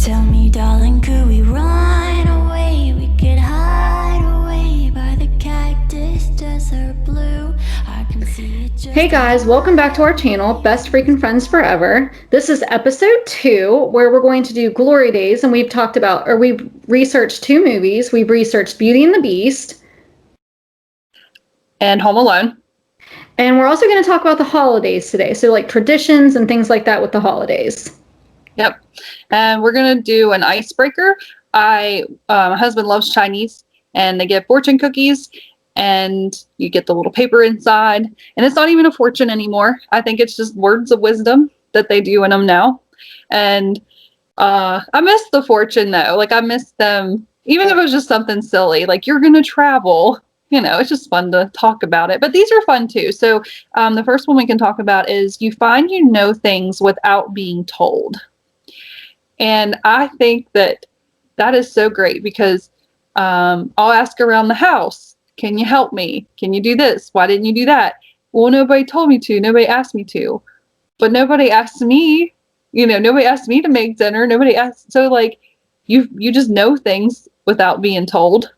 Tell me, darling, could we run away? We could hide away by the cactus desert blue. I can see it just. Hey guys, welcome back to our channel, Best Freaking Friends Forever. This is episode 2, where we're going to do Glory Days, and we've researched 2 movies. We've researched Beauty and the Beast. And Home Alone. And we're also going to talk about the holidays today, so like traditions and things like that with the holidays. Yep. And we're going to do an icebreaker. My husband loves Chinese, and they give fortune cookies, and you get the little paper inside. And it's not even a fortune anymore. I think it's just words of wisdom that they do in them now. And I miss the fortune, though. Like, I miss them, even if it was just something silly. Like, you're going to travel. You know, it's just fun to talk about it. But these are fun, too. So the first one we can talk about is you find you know things without being told. And I think that is so great because I'll ask around the house, can you help me? Can you do this? Why didn't you do that? Well, nobody told me to. Nobody asked me to. But nobody asked me, nobody asked me to make dinner. Nobody asked. So like you just know things without being told.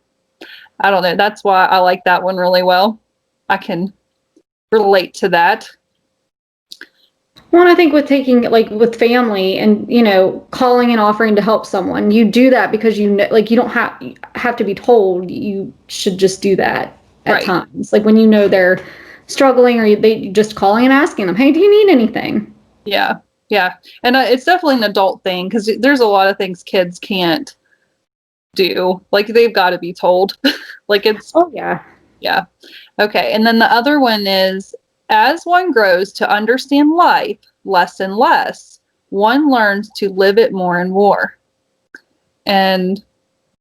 I don't know. That's why I like that one really well. I can relate to that. Well, I think with with family and, calling and offering to help someone, you do that because you don't have to be told. You should just do that at times. Like when they're struggling or they just calling and asking them, hey, do you need anything? Yeah. Yeah. And it's definitely an adult thing because there's a lot of things kids can't do. Like they've got to be told. Like it's. Oh, yeah. Yeah. Okay. And then the other one is, as one grows to understand life less and less, one learns to live it more and more. And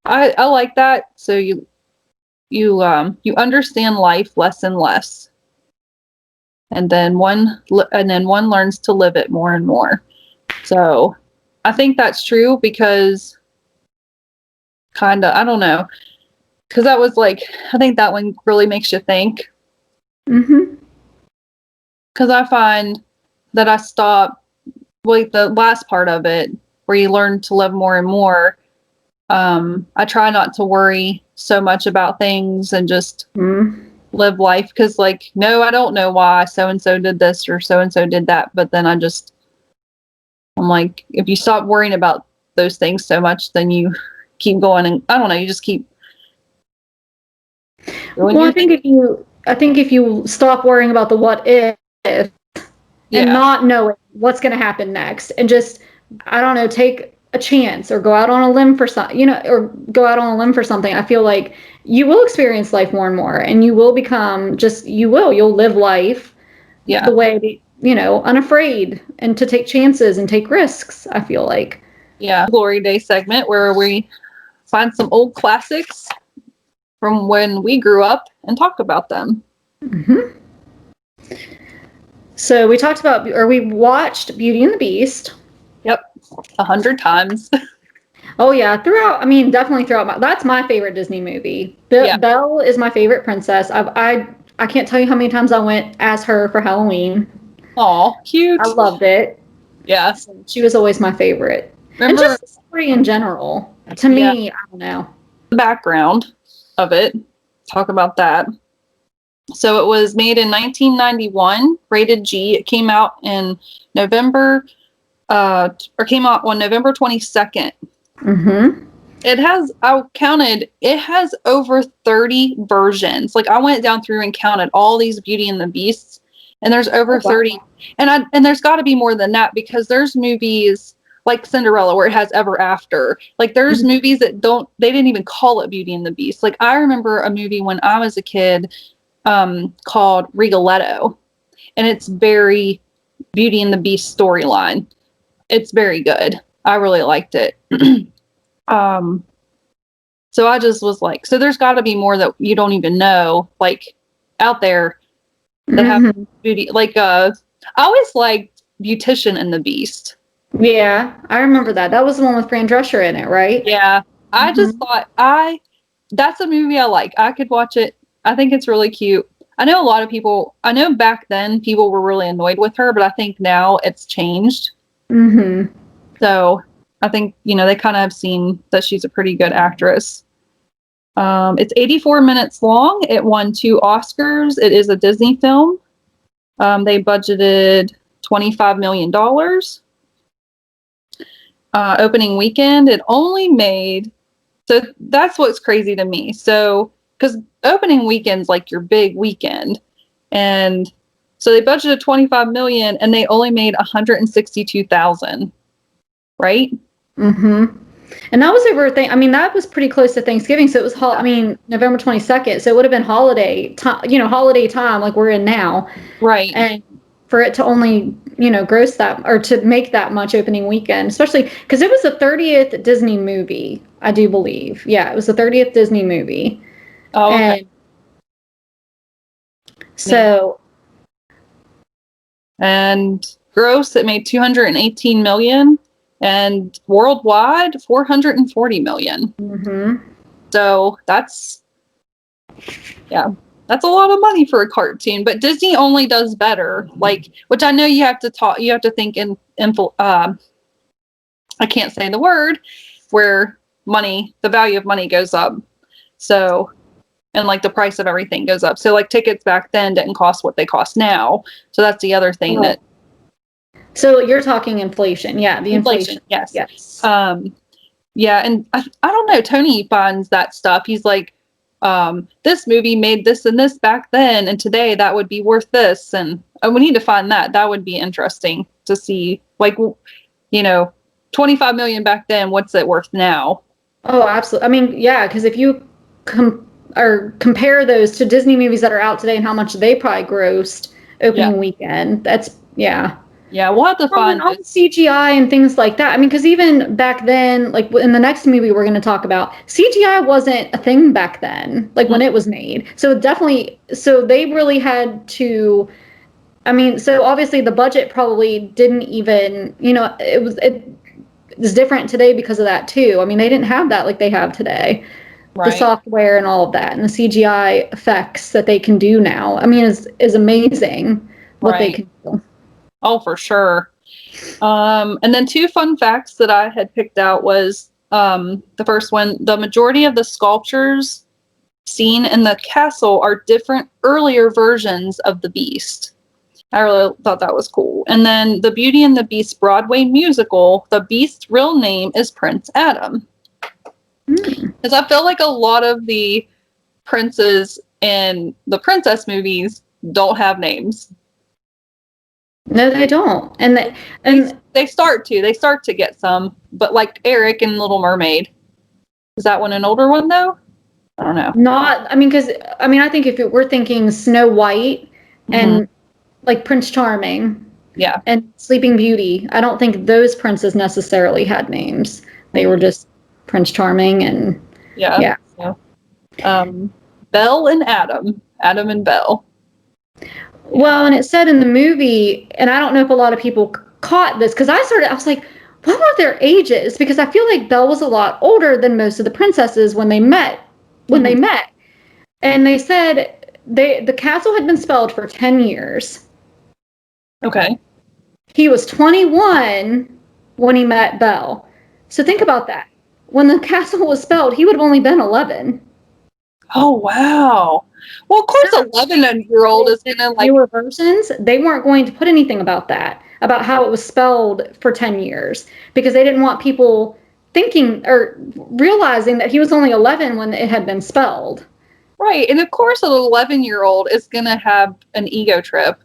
I like that. So you understand life less and less, and then one learns to live it more and more. So I think that's true because I don't know, because that was I think that one really makes you think. Mm-hmm. Because I find that I stop, the last part of it, where you learn to live more and more, I try not to worry so much about things and just live life. Because, no, I don't know why so-and-so did this or so-and-so did that. But then I'm like, if you stop worrying about those things so much, then you keep going. And I don't know, you just keep doing I think if you stop worrying about the what if, and not knowing what's going to happen next, and just, I don't know, take a chance or go out on a limb for something, I feel like you will experience life more and more, and you will become you'll live life the way, unafraid, and to take chances and take risks, I feel like. Yeah. Glory Day segment where we find some old classics from when we grew up and talk about them. Mm-hmm. So we watched Beauty and the Beast. Yep. 100 times. Oh yeah. Definitely throughout that's my favorite Disney movie. Belle is my favorite princess. I can't tell you how many times I went as her for Halloween. Aw, cute. I loved it. Yeah. She was always my favorite. Remember, and just the story in general. To me, I don't know. The background of it. Talk about that. So it was made in 1991, rated G. It came out in came out on November 22nd. Mm-hmm. It has over 30 versions. I went down through and counted all these Beauty and the Beasts, and there's over 30. And there's got to be more than that because there's movies like Cinderella where it has Ever After. There's movies that they didn't even call it Beauty and the Beast. I remember a movie when I was a kid called Rigoletto, and it's very Beauty and the Beast storyline. It's very good. I really liked it. So I just was so there's got to be more that you don't even know, out there that have beauty. I always liked Beautician and the Beast. Yeah, I remember that. That was the one with Fran Drescher in it, right? Yeah. I just thought that's a movie I like. I could watch it. I think it's really cute. I know back then people were really annoyed with her, but I think now it's changed. Mm-hmm. So I think, they kind of have seen that she's a pretty good actress. It's 84 minutes long. It won 2 Oscars. It is a Disney film. They budgeted $25 million. Opening weekend, it only made, so that's what's crazy to me. So, because opening weekend's like your big weekend. And so they budgeted 25 million and they only made 162,000. Right? Mm-hmm. And that was over that was pretty close to Thanksgiving. So it was, November 22nd. So it would have been holiday time like we're in now. Right. And for it to only, gross that, or to make that much opening weekend, especially because it was the 30th Disney movie, I do believe. Yeah, it was the 30th Disney movie. Oh, okay. And so. And gross, it made 218 million. And worldwide, 440 million. Mm-hmm. So that's a lot of money for a cartoon. But Disney only does better. Which I know you have to think in I can't say the word, where the value of money goes up. So, and the price of everything goes up. So tickets back then didn't cost what they cost now. So that's the other thing that. So you're talking inflation. Yeah, the inflation. Yes. Yes. Yeah, and I don't know. Tony finds that stuff. He's like, this movie made this and this back then, and today that would be worth this. And we need to find that. That would be interesting to see. 25 million back then. What's it worth now? Oh, absolutely. Because if you compare those to Disney movies that are out today and how much they probably grossed opening weekend, that's Yeah, we'll have to find all the CGI and things like that. Because even back then, in the next movie we're going to talk about, CGI wasn't a thing back then, when it was made. So they really had to, so obviously the budget probably didn't even, it was different today because of that too. They didn't have that like they have today. Right. The software and all of that and the CGI effects that they can do now, is amazing what they can do. Oh, for sure. And then 2 fun facts that I had picked out was the first one, the majority of the sculptures seen in the castle are different earlier versions of the Beast. I really thought that was cool. And then the Beauty and the Beast Broadway musical, the Beast's real name is Prince Adam. Because I feel like a lot of the princes in the princess movies don't have names. No, they don't. And they start to get some, but like Eric in Little Mermaid. Is that one an older one though? I don't know. Because I think if we're thinking Snow White and Prince Charming, and Sleeping Beauty, I don't think those princes necessarily had names. They were just Prince Charming and Belle and Adam and Belle. Well, and it said in the movie, and I don't know if a lot of people caught this, because I was like, what were their ages? Because I feel like Belle was a lot older than most of the princesses when they met. And they said the castle had been spelled for 10 years. Okay. He was 21 when he met Belle. So think about that. When the castle was spelled, he would have only been 11. Oh, wow. Well, of course, 11-year-old is going to newer versions. They weren't going to put anything about that, about how it was spelled for 10 years, because they didn't want people thinking or realizing that he was only 11 when it had been spelled. Right. And of course, an 11-year-old is going to have an ego trip.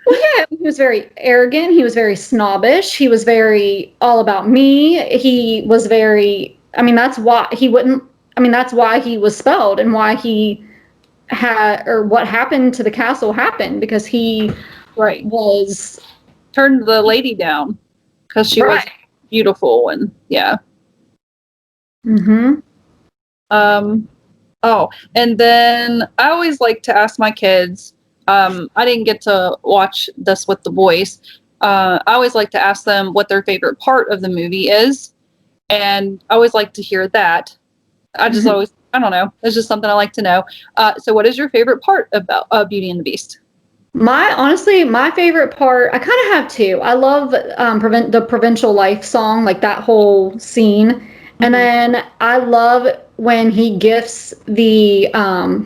Well, yeah, he was very arrogant. He was very snobbish. He was very all about me. He was very, that's why he wouldn't, that's why he was spelled and why he had, or what happened to the castle happened, because he was turned the lady down because she was beautiful and and then I always like to ask my kids, I didn't get to watch this with the boys, I always like to ask them what their favorite part of the movie is, and I always like to hear that. I just I don't know. It's just something I like to know. So what is your favorite part about Beauty and the Beast? Honestly, my favorite part, I kind of have two. I love the Provincial Life song, like that whole scene. And Mhm. then I love when he gifts the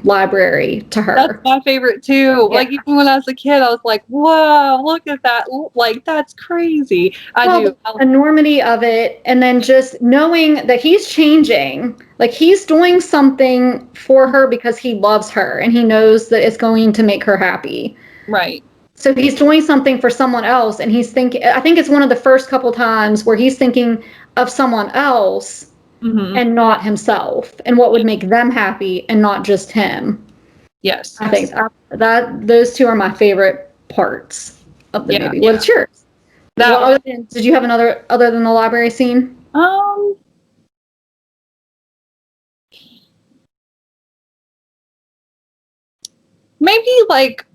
library to That's her. my favorite too. Yeah. Like even when I was a kid, I was like, "Whoa, look at that! Like that's crazy." I Well, do. the enormity of it, and then just knowing that he's changing, like he's doing something for her because he loves her and he knows that it's going to make her happy. Right. So he's doing something for someone else, and he's thinking, I think it's one of the first couple times where he's thinking of someone else Hmm. and not himself and what would make them happy and not just him. Yes. I think that those two are my favorite parts of the Yeah. movie. What's yours? That Well, one. did you have another other than the library scene? Um. Maybe like.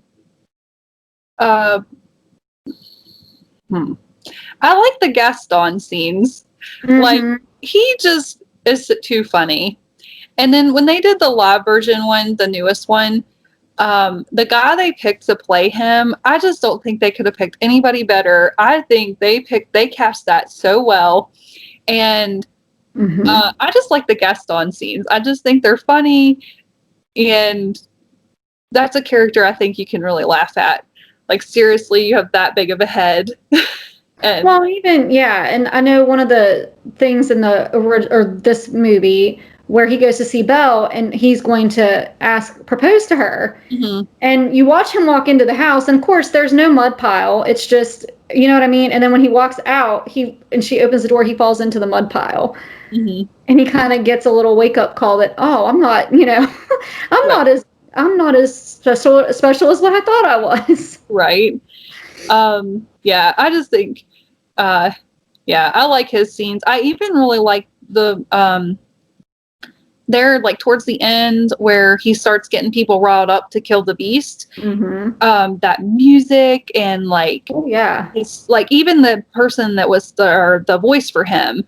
Uh. Hmm. I like the Gaston scenes. Like Mm-hmm. he just is too funny. And then when they did the live version one, the newest one, the guy they picked to play him, I just don't think they could have picked anybody better. I think they cast that so well, and Mm-hmm. I just like the Gaston scenes. I just think they're funny, and that's a character I think you can really laugh at. Like seriously, you have that big of a head, and Well, even yeah, and I know one of the things in the or this movie where he goes to see Belle and he's going to propose to her. Mhm. And you watch him walk into the house, and of course, there's no mud pile. It's just, you know what I mean? And then when he walks out, she opens the door, he falls into the mud pile. Mhm. And he kind of gets a little wake up call that, oh, I'm not, I'm Right. not as I'm not as special as what I thought I was. Right. Yeah, I just think uh yeah, I like his scenes. I even really like the there like towards the end where he starts getting people riled up to kill the beast. Mm-hmm. That music and like Oh yeah. it's like even the person that was the voice for him,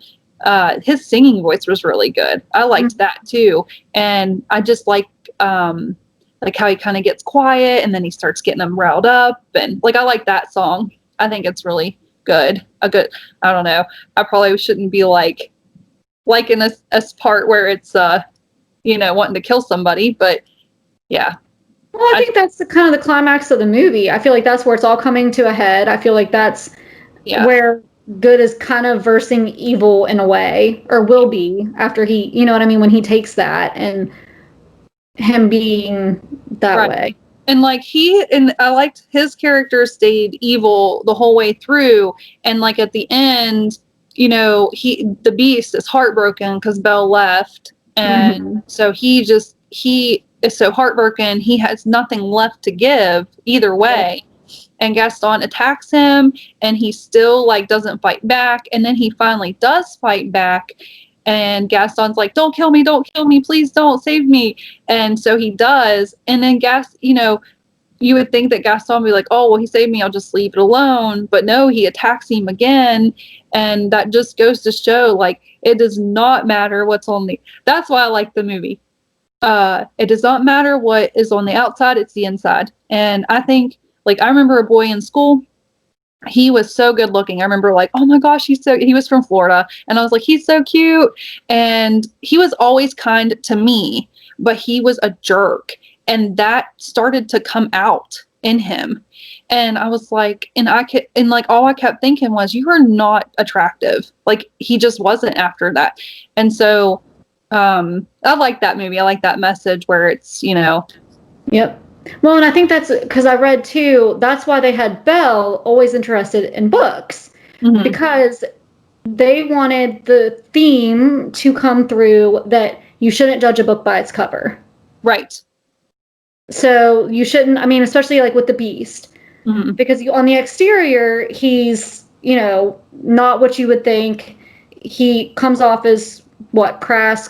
his singing voice was really good. I liked that too. And I just like how he kind of gets quiet and then he starts getting them riled up, and like I like that song. I think it's really good. A good, I don't know. I probably shouldn't be like in this part where it's wanting to kill somebody, but yeah. Well, I I think that's the kind of the climax of the movie. I feel like that's where it's all coming to a head. I feel like that's yeah. where good is kind of versing evil in a way, or will be after he, you know what I mean, when he takes that and him being that Right. way. And like and I liked his character stayed evil the whole way through. And like at the end, the beast is heartbroken because Belle left. And Hmm. so he is so heartbroken. He has nothing left to give either Yeah. way. And Gaston attacks him and he still like doesn't fight back. And then he finally does fight back. And Gaston's like, don't kill me, please don't save me. And so he does. And then you would think that Gaston would be like, oh, well, he saved me, I'll just leave it alone. But no, he attacks him again. And that just goes to show, like, it does not matter what's on that's why I like the movie. It does not matter what is on the outside, it's the inside. And I think, like, I remember a boy in school, he was so good looking. I remember like, oh my gosh, he was from Florida. And I was like, he's so cute. And he was always kind to me, but he was a jerk. And that started to come out in him. And I was like, and like all I kept thinking was, you are not attractive. Like he just wasn't after that. And so I like that movie. I like that message where it's, Yep. Well, and I think that's because I read too, that's why they had Belle always interested in books mhm, because they wanted the theme to come through that you shouldn't judge a book by its cover. right. So you shouldn't, I mean, especially like with the beast, Mhm, because on the exterior, he's, not what you would think. He comes off as what, crass,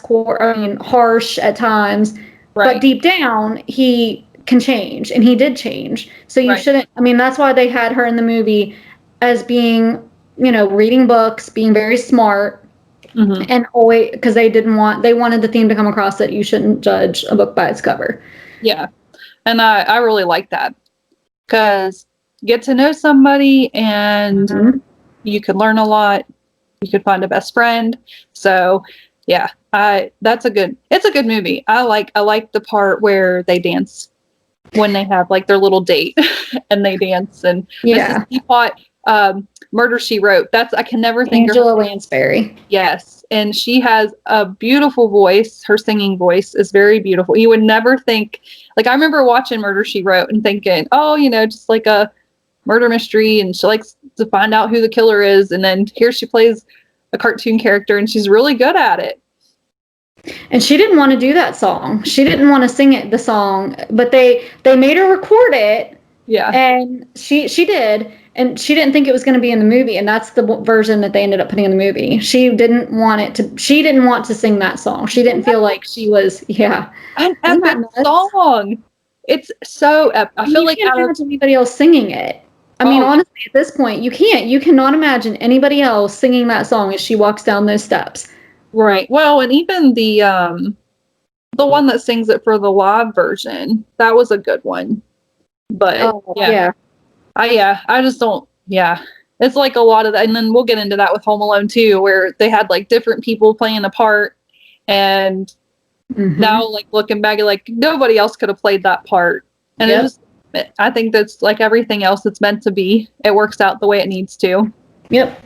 harsh at times, but right. deep down, he can change, and he did change. So you Right. shouldn't, I mean, that's why they had her in the movie as being, reading books, being very smart, Mhm, and always, because they wanted the theme to come across that you shouldn't judge a book by its cover. yeah. And I really like that. because get to know somebody and you could learn a lot. You could find a best friend. So yeah, it's a good movie. I like the part where they dance when they have like their little date and they dance, and Mrs. Teapot, Murder She Wrote. I can never think of Angela Lansbury. Yes, and she has a beautiful voice. Her singing voice is very beautiful. You would never think, like I remember watching Murder She Wrote and thinking, oh, just like a murder mystery, and she likes to find out who the killer is, and then here she plays a cartoon character, and she's really good at it. And she didn't want to do that song. She didn't want to sing the song, but they made her record it. Yeah. And she did, and she didn't think it was going to be in the movie, and that's the version that they ended up putting in the movie. She didn't want to sing that song. She didn't feel like she was, An epic song. It's so epic. I feel like you can't imagine anybody else singing it. I mean, honestly, at this point, you cannot imagine anybody else singing that song as she walks down those steps. Right. Well, and even the one that sings it for the live version, that was a good one. But I just don't. Yeah, it's like a lot of that, and then we'll get into that with Home Alone 2, where they had like different people playing a part, and now like looking back, like nobody else could have played that part, and it was. I think that's like everything else it's meant to be. It works out the way it needs to. Yep.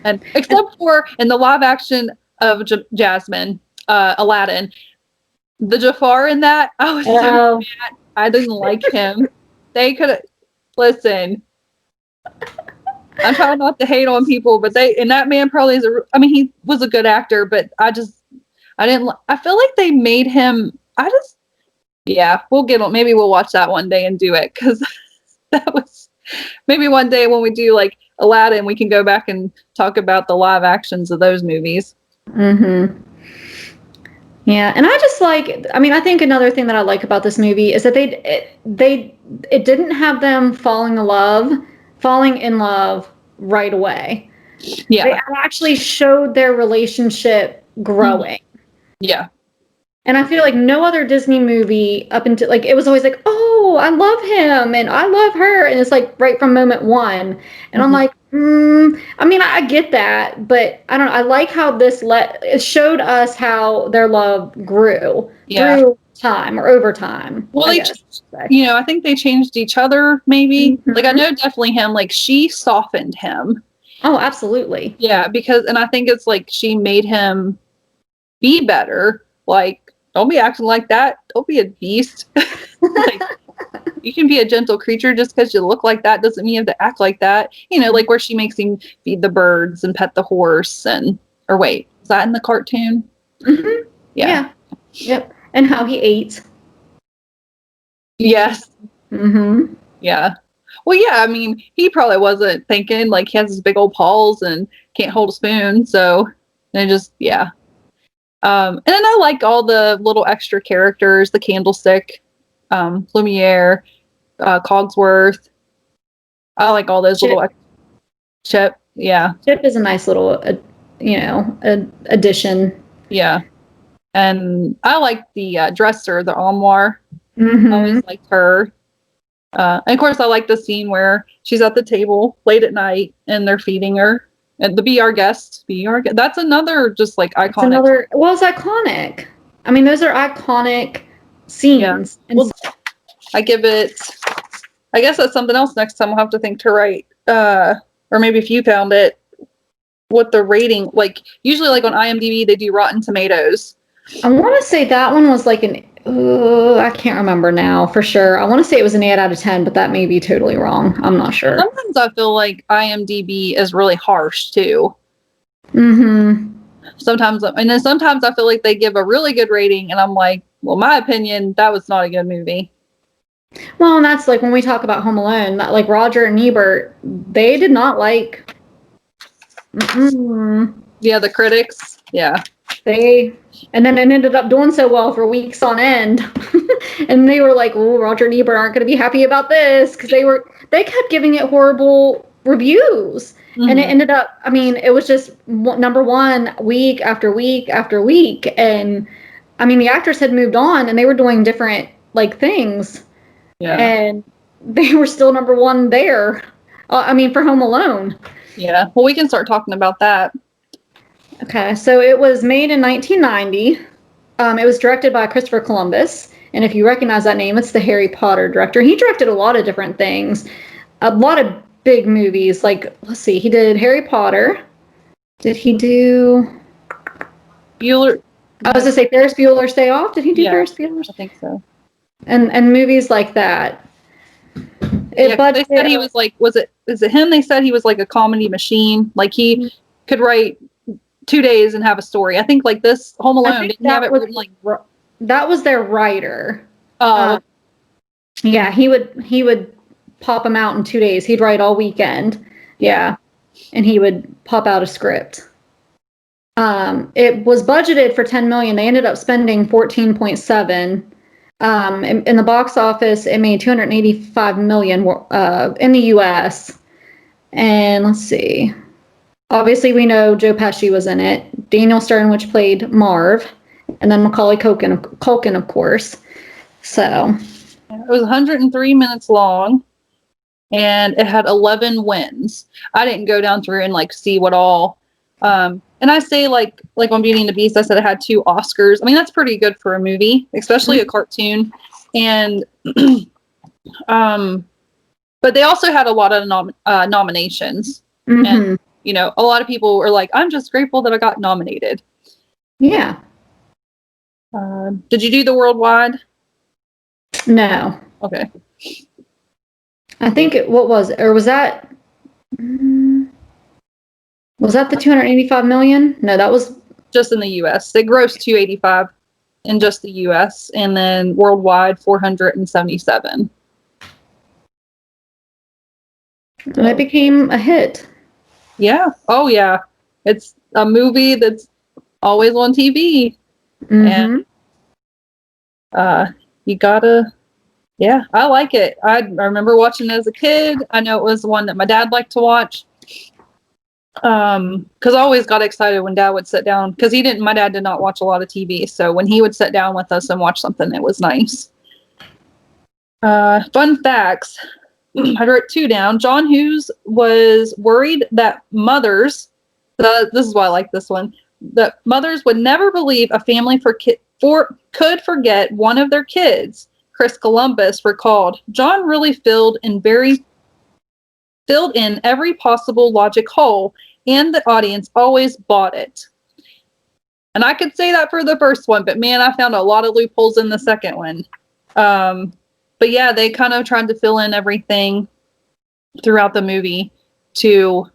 And except for in the live action of Jasmine, Aladdin, the Jafar in that, I was so mad. I didn't like him. They could listen. I'm trying not to hate on people, but that man probably is he was a good actor, but I feel like they made him. We'll get on. Maybe we'll watch that one day and do it, because that was maybe one day when we do like Aladdin, we can go back and talk about the live actions of those movies. Yeah, and I think another thing that I like about this movie is that it didn't have them falling in love right away. Yeah. They actually showed their relationship growing. Yeah. And I feel like no other Disney movie up until, like, it was always like, oh, I love him and I love her. And it's like right from moment one. And I'm like, I get that, but I don't know. I like how it showed us how their love grew through time or over time. Well, I think they changed each other maybe. Like, I know definitely him, like she softened him. Oh, absolutely. Yeah, and I think it's like she made him be better. Like, don't be acting like that. Don't be a beast. Like, you can be a gentle creature just because you look like that doesn't mean you have to act like that. Like where she makes him feed the birds and pet the horse is that in the cartoon? Yeah. Yep. And how he ate. Yes. Yeah. Well, yeah, he probably wasn't thinking, like, he has his big old paws and can't hold a spoon, so and just, yeah. And then I like all the little extra characters, the Candlestick, Lumiere, Cogsworth. I like all those little Chip. Yeah. Chip is a nice little, addition. Yeah. And I like the dresser, the armoire. I always liked her. And of course, I like the scene where she's at the table late at night and they're feeding her. And the Be Our Guest. That's another just like iconic. It's iconic. Those are iconic scenes. Yeah. Well, I guess that's something else next time we'll have to think to write. Or maybe if you found it, what the rating, like usually like on IMDb, they do Rotten Tomatoes. I want to say that one was like I can't remember now for sure. I want to say it was an 8 out of 10, but that may be totally wrong. I'm not sure. Sometimes I feel like IMDb is really harsh too. Sometimes I feel like they give a really good rating and I'm like, well, my opinion, that was not a good movie. Well, and that's like when we talk about Home Alone, like Roger and Ebert, they did not like. Yeah, the critics. Yeah. And then it ended up doing so well for weeks on end. And they were like, oh, Roger and Ebert aren't going to be happy about this because they kept giving it horrible reviews. And it ended up, it was just number one week after week after week. And the actors had moved on and they were doing different like things. Yeah. And they were still number one there. I mean, for Home Alone. Yeah. Well, we can start talking about that. Okay, so it was made in 1990. It was directed by Christopher Columbus. And if you recognize that name, it's the Harry Potter director. He directed a lot of different things, a lot of big movies. Like, let's see, he did Harry Potter. Did he do Bueller? I was going to say Ferris Bueller's Day Off. Did he do Ferris Bueller's? I think so. And movies like that. They said he was like, is it him? They said he was like a comedy machine. Like he could write 2 days and have a story. I think like this Home Alone, didn't have it written like... That was their writer. Oh. Yeah, he would pop them out in 2 days. He'd write all weekend. Yeah. And he would pop out a script. It was budgeted for $10 million. They ended up spending 14.7. In the box office, it made $285 million in the U.S. And let's see. Obviously, we know Joe Pesci was in it. Daniel Stern, which played Marv, and then Macaulay Culkin, of course. So it was 103 minutes long, and it had 11 wins. I didn't go down through and like see what all. And I say like on Beauty and the Beast, I said it had 2 Oscars. I mean, that's pretty good for a movie, especially a cartoon. And but they also had a lot of nominations. Mm-hmm. And you know, a lot of people were like, "I'm just grateful that I got nominated." Yeah. Did you do the worldwide? No. Okay. I think was that the 285 million? No, that was just in the U.S. They grossed 285 in just the U.S. and then worldwide 477. And it became a hit. Yeah. Oh, yeah. It's a movie that's always on TV. Mm-hmm. And you gotta, yeah, I like it. I remember watching it as a kid. I know it was one that my dad liked to watch. Because I always got excited when Dad would sit down, because my dad did not watch a lot of TV. So when he would sit down with us and watch something, it was nice. Fun facts. I wrote 2 down. John Hughes was worried that mothers, this is why I like this one, that mothers would never believe a family could forget one of their kids. Chris Columbus recalled, John really filled in every possible logic hole, and the audience always bought it. And I could say that for the first one, but man, I found a lot of loopholes in the second one. But yeah, they kind of tried to fill in everything throughout the movie to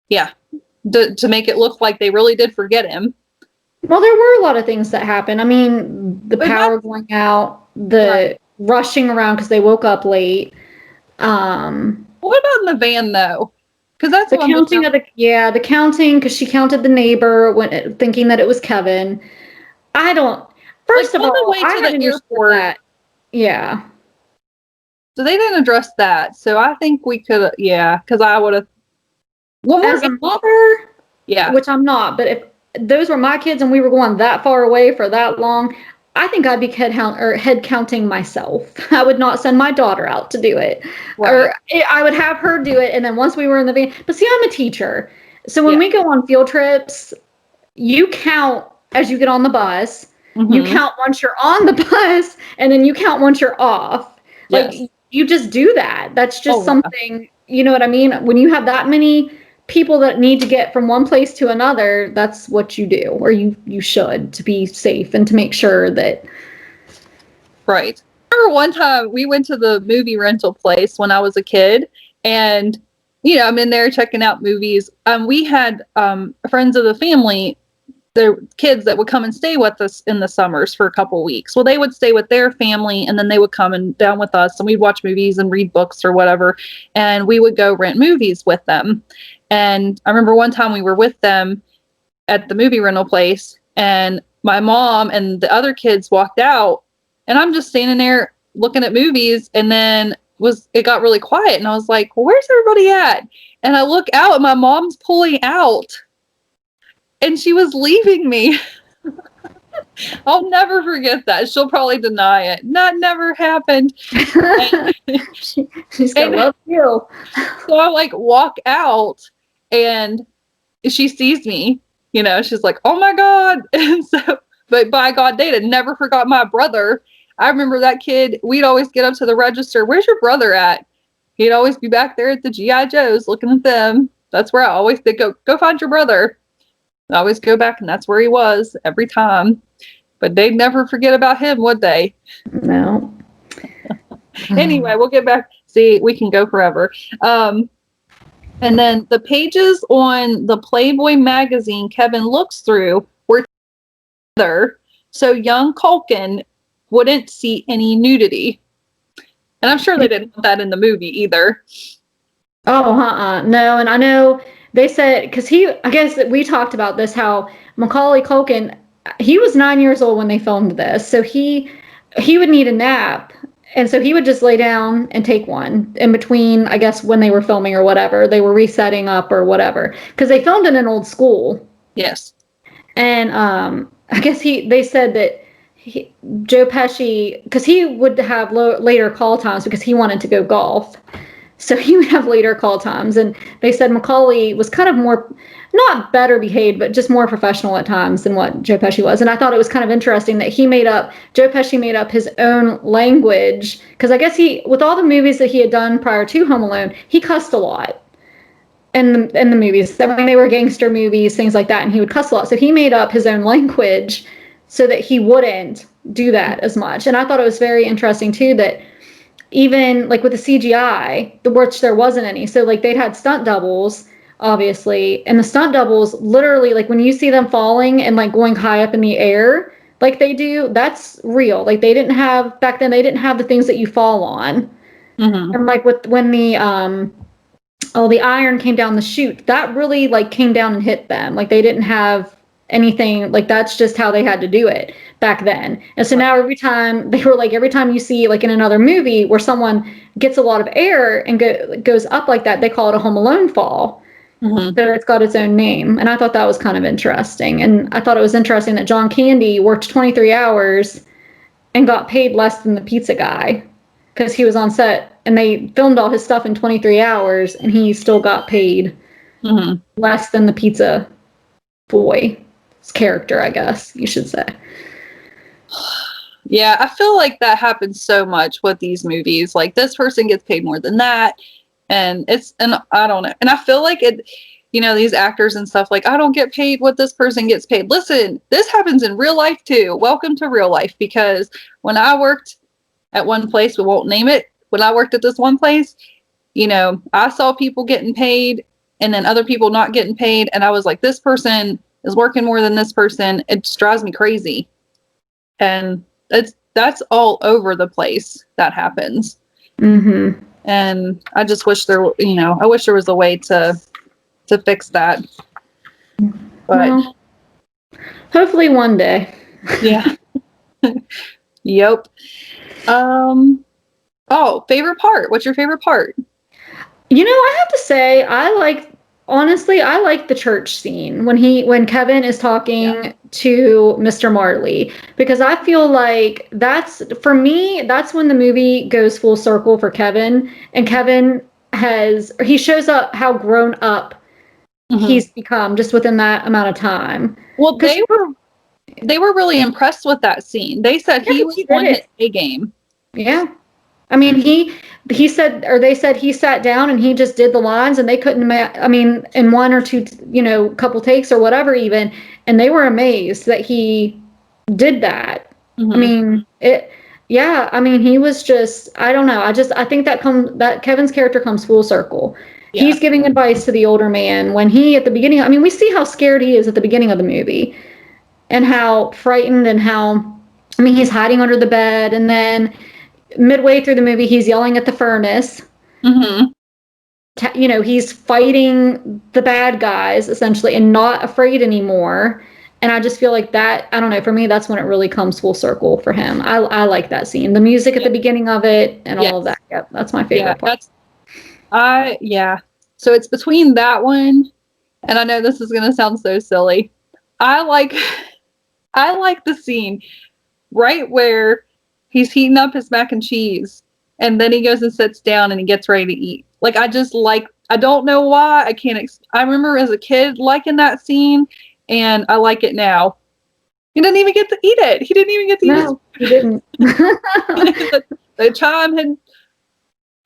make it look like they really did forget him. Well, there were a lot of things that happened. I mean, the power going out, the rushing around because they woke up late. What about in the van though? Because that's the counting of the counting, because she counted the neighbor thinking that it was Kevin. I don't. First of all, the way to the airport. That. Yeah. So they didn't address that. So I think we could, because I would have. As a mother, which I'm not, but if those were my kids and we were going that far away for that long, I think I'd be head counting myself. I would not send my daughter out to do it. Right. Or I would have her do it, and then once we were in the van. But see, I'm a teacher. So when we go on field trips, you count as you get on the bus. Mm-hmm. You count once you're on the bus, and then you count once you're off. Yes. Like, you just do that. That's just something, you know what I mean? When you have that many people that need to get from one place to another, that's what you do, or you should, to be safe and to make sure that. Right. I remember one time we went to the movie rental place when I was a kid, and I'm in there checking out movies. We had friends of the family, their kids that would come and stay with us in the summers for a couple weeks. Well, they would stay with their family, and then they would come down with us, and we'd watch movies and read books or whatever, and we would go rent movies with them. And I remember one time we were with them at the movie rental place, and my mom and the other kids walked out, and I'm just standing there looking at movies, and then it got really quiet, and I was like, well, where's everybody at? And I look out, and my mom's pulling out, and she was leaving me. I'll never forget that. She'll probably deny it. That never happened. She's gonna And love you. so I like walk out and she sees me, she's like, oh my God. And so, but by God, they had never forgot my brother. I remember that kid, we'd always get up to the register. Where's your brother at? He'd always be back there at the GI Joes looking at them. That's where I always think, go find your brother. I always go back and that's where he was every time. But they'd never forget about him, would they? No. Anyway, we'll get back. See, we can go forever. And then the pages on the Playboy magazine Kevin looks through were together, so young Culkin wouldn't see any nudity. And I'm sure they didn't want that in the movie either. Oh, no, and I know they said, because I guess that we talked about this, how Macaulay Culkin, he was 9 years old when they filmed this, so he would need a nap, and so he would just lay down and take one in between, I guess, when they were filming or whatever, they were resetting up or whatever, because they filmed in an old school. Yes. And I guess they said that Joe Pesci, because he would have later call times because he wanted to go golf. So he would have later call times. And they said Macaulay was kind of more, not better behaved, but just more professional at times than what Joe Pesci was. And I thought it was kind of interesting that Joe Pesci made up his own language. Because I guess with all the movies that he had done prior to Home Alone, he cussed a lot in the movies. I mean, they were gangster movies, things like that, and he would cuss a lot. So he made up his own language so that he wouldn't do that as much. And I thought it was very interesting, too, that even like with the CGI, which there wasn't any. So like they'd had stunt doubles, obviously, and the stunt doubles literally, like when you see them falling and like going high up in the air, like they do, that's real. Like back then they didn't have the things that you fall on. Mm-hmm. And like when the iron came down the chute, that really like came down and hit them. Like they didn't have anything, like that's just how they had to do it back then. And so now every time you see like in another movie where someone gets a lot of air and goes up like that, they call it a Home Alone fall. Mm-hmm. So it's got its own name. And I thought that was kind of interesting. And I thought it was interesting that John Candy worked 23 hours and got paid less than the pizza guy because he was on set and they filmed all his stuff in 23 hours and he still got paid less than the pizza boy's character, I guess you should say. Yeah, I feel like that happens so much with these movies. Like this person gets paid more than that. And I don't know. And I feel like these actors and stuff, like, I don't get paid what this person gets paid. Listen, this happens in real life too. Welcome to real life. Because when I worked at one place, we won't name it. When I worked at this one place, I saw people getting paid and then other people not getting paid. And I was like, this person is working more than this person. It just drives me crazy. And that's all over the place that happens. Mm-hmm. And I just wish I wish there was a way to fix that. But well, hopefully one day. Yeah. Yep. Favorite part. What's your favorite part? I have to say, I like the church scene when Kevin is talking to Mr. Marley, because I feel like that's when the movie goes full circle for Kevin, and Kevin he shows up how grown up he's become just within that amount of time. Well, they were really impressed with that scene. They said he was on his A game. Yeah. I mean, they said he sat down and he just did the lines and they couldn't, in one or two, couple takes or whatever even, and they were amazed that he did that. Mm-hmm. He was just, I don't know. I think that Kevin's character comes full circle. Yeah. He's giving advice to the older man when at the beginning, we see how scared he is at the beginning of the movie and how frightened and how, he's hiding under the bed, and then midway through the movie, he's yelling at the furnace. Mm-hmm. He's fighting the bad guys, essentially, and not afraid anymore. And I just feel like that, I don't know, for me, that's when it really comes full circle for him. I like that scene. The music at the beginning of it and all of that. Yep, that's my favorite part. So it's between that one, and I know this is going to sound so silly. I I like the scene right where he's heating up his mac and cheese, and then he goes and sits down and he gets ready to eat. Like, I just like, I don't know why. I can't, I remember as a kid liking that scene, and I like it now. He didn't even get to eat it. He didn't even get to eat it. No, he didn't. The chime had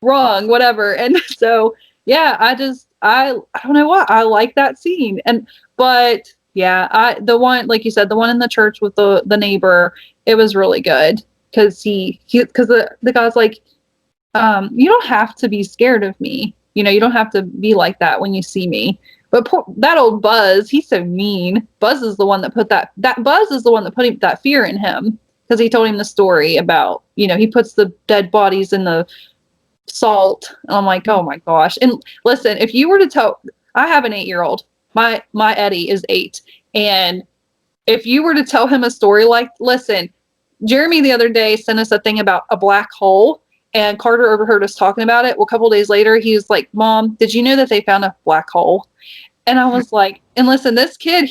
rung, whatever. And so, yeah, I don't know why. I like that scene. But yeah, the one, like you said, the one in the church with the neighbor, it was really good. Cause cause the guy's like, you don't have to be scared of me. You know, you don't have to be like that when you see me. But that old Buzz, he's so mean. Buzz is the one that put that Buzz is the one that put that fear in him, because he told him the story about, you know, he puts the dead bodies in the salt. And I'm like, oh my gosh. And listen, if you were to tell, I have an 8-year-old. My Eddie is 8. And if you were to tell him a story like, listen, Jeremy the other day sent us a thing about a black hole, and Carter overheard us talking about it. Well, a couple of days later, he was like, Mom, did you know that they found a black hole? And I was like, and listen, this kid,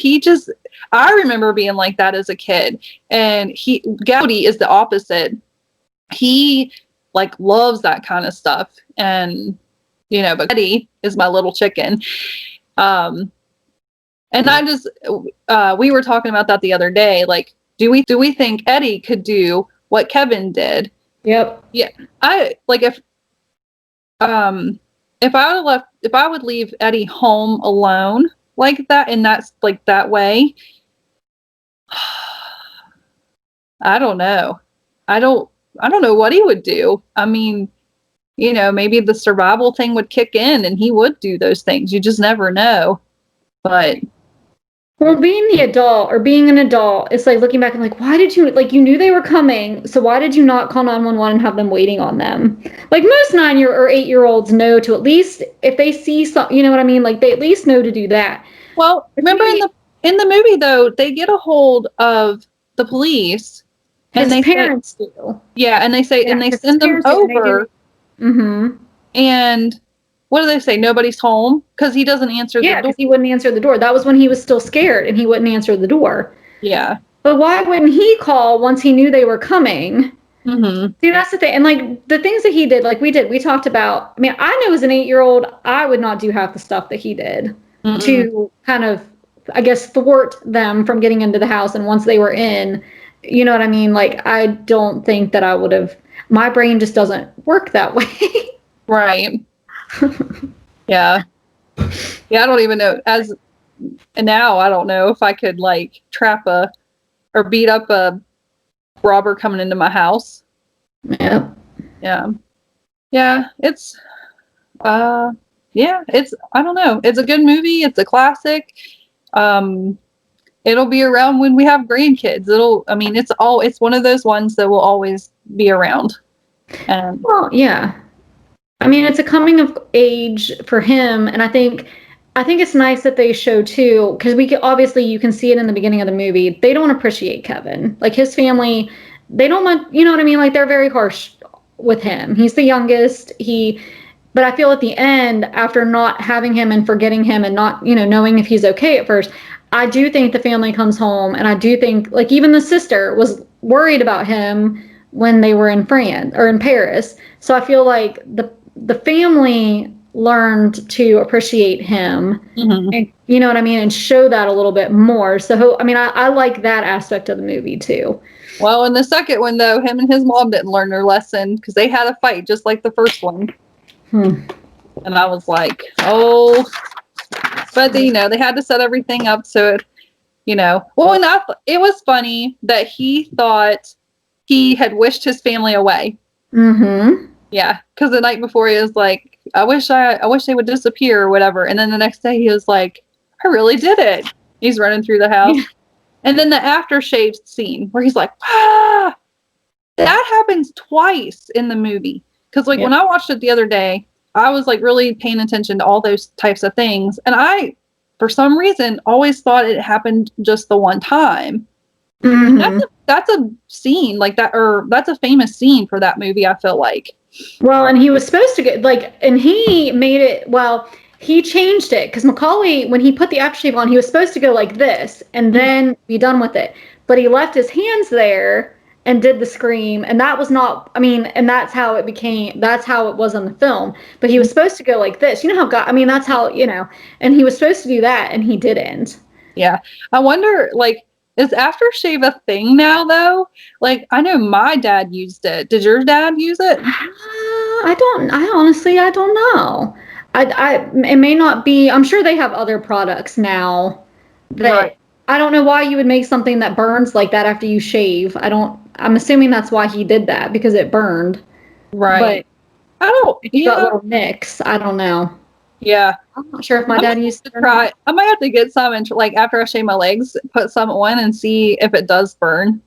I remember being like that as a kid. And Gowdy is the opposite. He like loves that kind of stuff. And, you know, but Eddie is my little chicken. And we were talking about that the other day. Like, do we think Eddie could do what Kevin did? Yep. Yeah. I like if I would leave Eddie home alone like that, and that's like that way. I don't know. I don't know what he would do. I mean, you know, maybe the survival thing would kick in and he would do those things. You just never know. But well, being the adult or being an adult, it's like looking back and like, why did you, like, you knew they were coming, so why did you not call 911 and have them waiting on them? Like, most 9-year or 8-year-olds know to at least, if they see some, you know what I mean? Like, they at least know to do that. Well, remember in the movie though, they get a hold of the police, and his parents do. Yeah, and they say, and they send them over. Mm-hmm. And what do they say? Nobody's home? Because he doesn't answer the door. Yeah, because he wouldn't answer the door. That was when he was still scared and he wouldn't answer the door. Yeah. But why wouldn't he call once he knew they were coming? Mm-hmm. See, that's the thing. And like the things that he did, like we talked about, I mean, I know as an 8-year-old, I would not do half the stuff that he did to kind of, I guess, thwart them from getting into the house. And once they were in, you know what I mean? Like, I don't think that I would have, my brain just doesn't work that way. Right. Yeah. Yeah, I don't even know. Now I don't know if I could like trap or beat up a robber coming into my house. Yeah. Yeah. Yeah. It's I don't know. It's a good movie. It's a classic. It'll be around when we have grandkids. It's one of those ones that will always be around. Well, yeah. I mean, it's a coming of age for him, and I think it's nice that they show too, because obviously you can see it in the beginning of the movie. They don't appreciate Kevin, like his family. They don't want, you know what I mean? Like, they're very harsh with him. He's the youngest. But I feel at the end, after not having him and forgetting him and not, you know, knowing if he's okay at first, I do think the family comes home, and I do think, like, even the sister was worried about him when they were in France or in Paris. So I feel like the family learned to appreciate him, and you know what I mean, and show that a little bit more. So I mean, I like that aspect of the movie too. Well, in the second one though, him and his mom didn't learn their lesson, because they had a fight just like the first one. And I was like, oh, but you know, they had to set everything up so it, you know. Well, and it was funny that he thought he had wished his family away. Yeah, because the night before he was like, I wish they would disappear or whatever. And then the next day he was like, I really did it. He's running through the house. Yeah. And then the aftershave scene where he's like, that happens twice in the movie. Because like when I watched it the other day, I was like really paying attention to all those types of things. And I, for some reason, always thought it happened just the one time. That's a scene like that, or that's a famous scene for that movie, I feel like. Well, and he was supposed to get like, and he made it, well, he changed it because Macaulay, when he put the aftershave on, he was supposed to go like this and then be done with it. But he left his hands there and did the scream, and that was not, I mean, and that's how it became, that's how it was on the film. But he was supposed to go like this. You know how God, I mean, that's how, and he was supposed to do that, and he didn't. Yeah. I wonder, like, is aftershave a thing now, though? Like, I know my dad used it. Did your dad use it? I honestly, I don't know. It may not be, I'm sure they have other products now that, Right. I don't know why you would make something that burns like that after you shave. I'm assuming that's why he did that, because it burned. Right. But I don't, if you got little nicks, I don't know. yeah. I'm not sure if my I dad might used have it to or try. not. I might have to get some and like after I shave my legs, put some on and see if it does burn.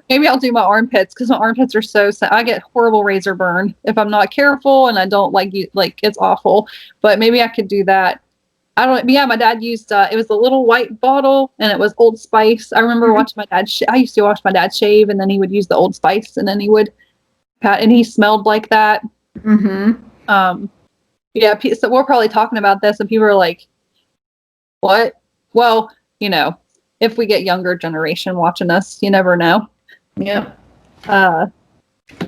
Maybe I'll do my armpits because my armpits are I get horrible razor burn if I'm not careful, and I don't like it's awful. But maybe I could do that. I don't. Yeah, my dad used it was a little white bottle and it was Old Spice. I remember watching my dad. I used to watch my dad shave, and then he would use the Old Spice, and then he would pat, and he smelled like that. Mm-hmm. Yeah. So we're probably talking about this, and people are like, "What?" Well, if we get younger generation watching us, you never know. Yep. But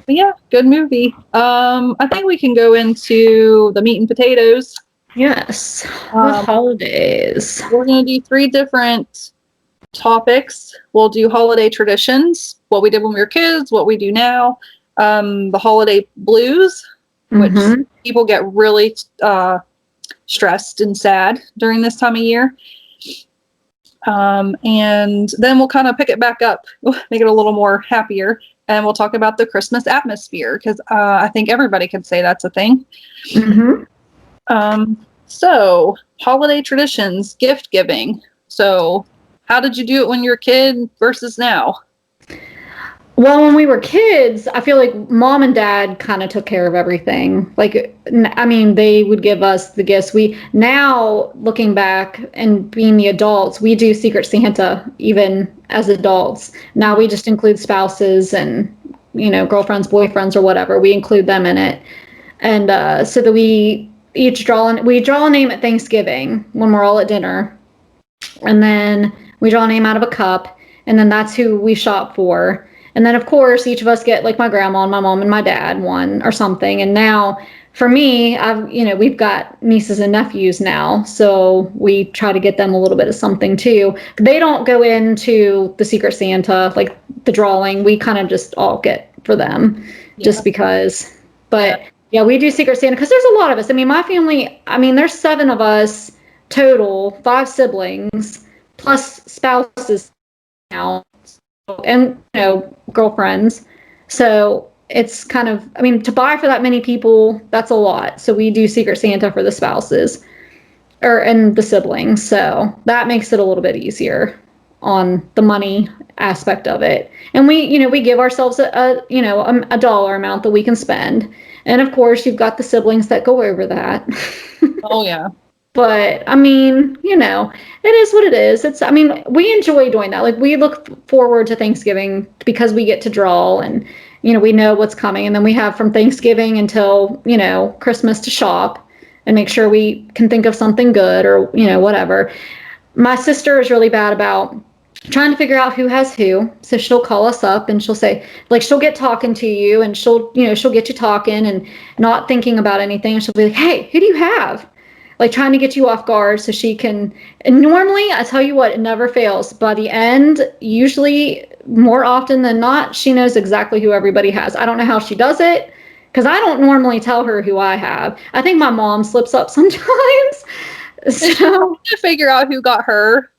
yeah, good movie. I think we can go into the meat and potatoes. Yes. With holidays. We're going to do 3 different topics. We'll do holiday traditions, what we did when we were kids, what we do now, the holiday blues, which people get really stressed and sad during this time of year. And then we'll kind of pick it back up, make it a little more happier, and we'll talk about the Christmas atmosphere because I think everybody can say that's a thing. So holiday traditions, gift giving. So how did you do it when you were a kid versus now? Well, when we were kids, I feel like mom and dad kind of took care of everything. Like, I mean, they would give us the gifts. Now looking back and being the adults, we do Secret Santa even as adults. Now we just include spouses and, girlfriends, boyfriends, or whatever. We include them in it. And so that we draw a name at Thanksgiving when we're all at dinner. And then we draw a name out of a cup, and then that's who we shop for. And then, of course, each of us get, like, my grandma and my mom and my dad one or something. And now, for me, we've got nieces and nephews now, so we try to get them a little bit of something, too. They don't go into the Secret Santa, like, the drawing. We kind of just all get for them, just because. But, yeah, we do Secret Santa, because there's a lot of us. I mean, my family, there's 7 of us total, 5 siblings, plus spouses now, and girlfriends. So it's kind of, to buy for that many people, that's a lot. So we do Secret Santa for the spouses and the siblings. So that makes it a little bit easier on the money aspect of it. And we give ourselves a dollar amount that we can spend. And of course, you've got the siblings that go over that. Oh yeah. But it is what it is. We enjoy doing that. Like, we look forward to Thanksgiving because we get to draw, and we know what's coming, and then we have from Thanksgiving until Christmas to shop and make sure we can think of something good or whatever. My sister is really bad about trying to figure out who has who, so she'll call us up and she'll say, like, she'll get talking to you, and she'll get you talking and not thinking about anything, and she'll be like, hey, who do you have? Like, trying to get you off guard so she can. And normally, I tell you what, it never fails. By the end, usually more often than not, she knows exactly who everybody has. I don't know how she does it, because I don't normally tell her who I have. I think my mom slips up sometimes. So to figure out who got her.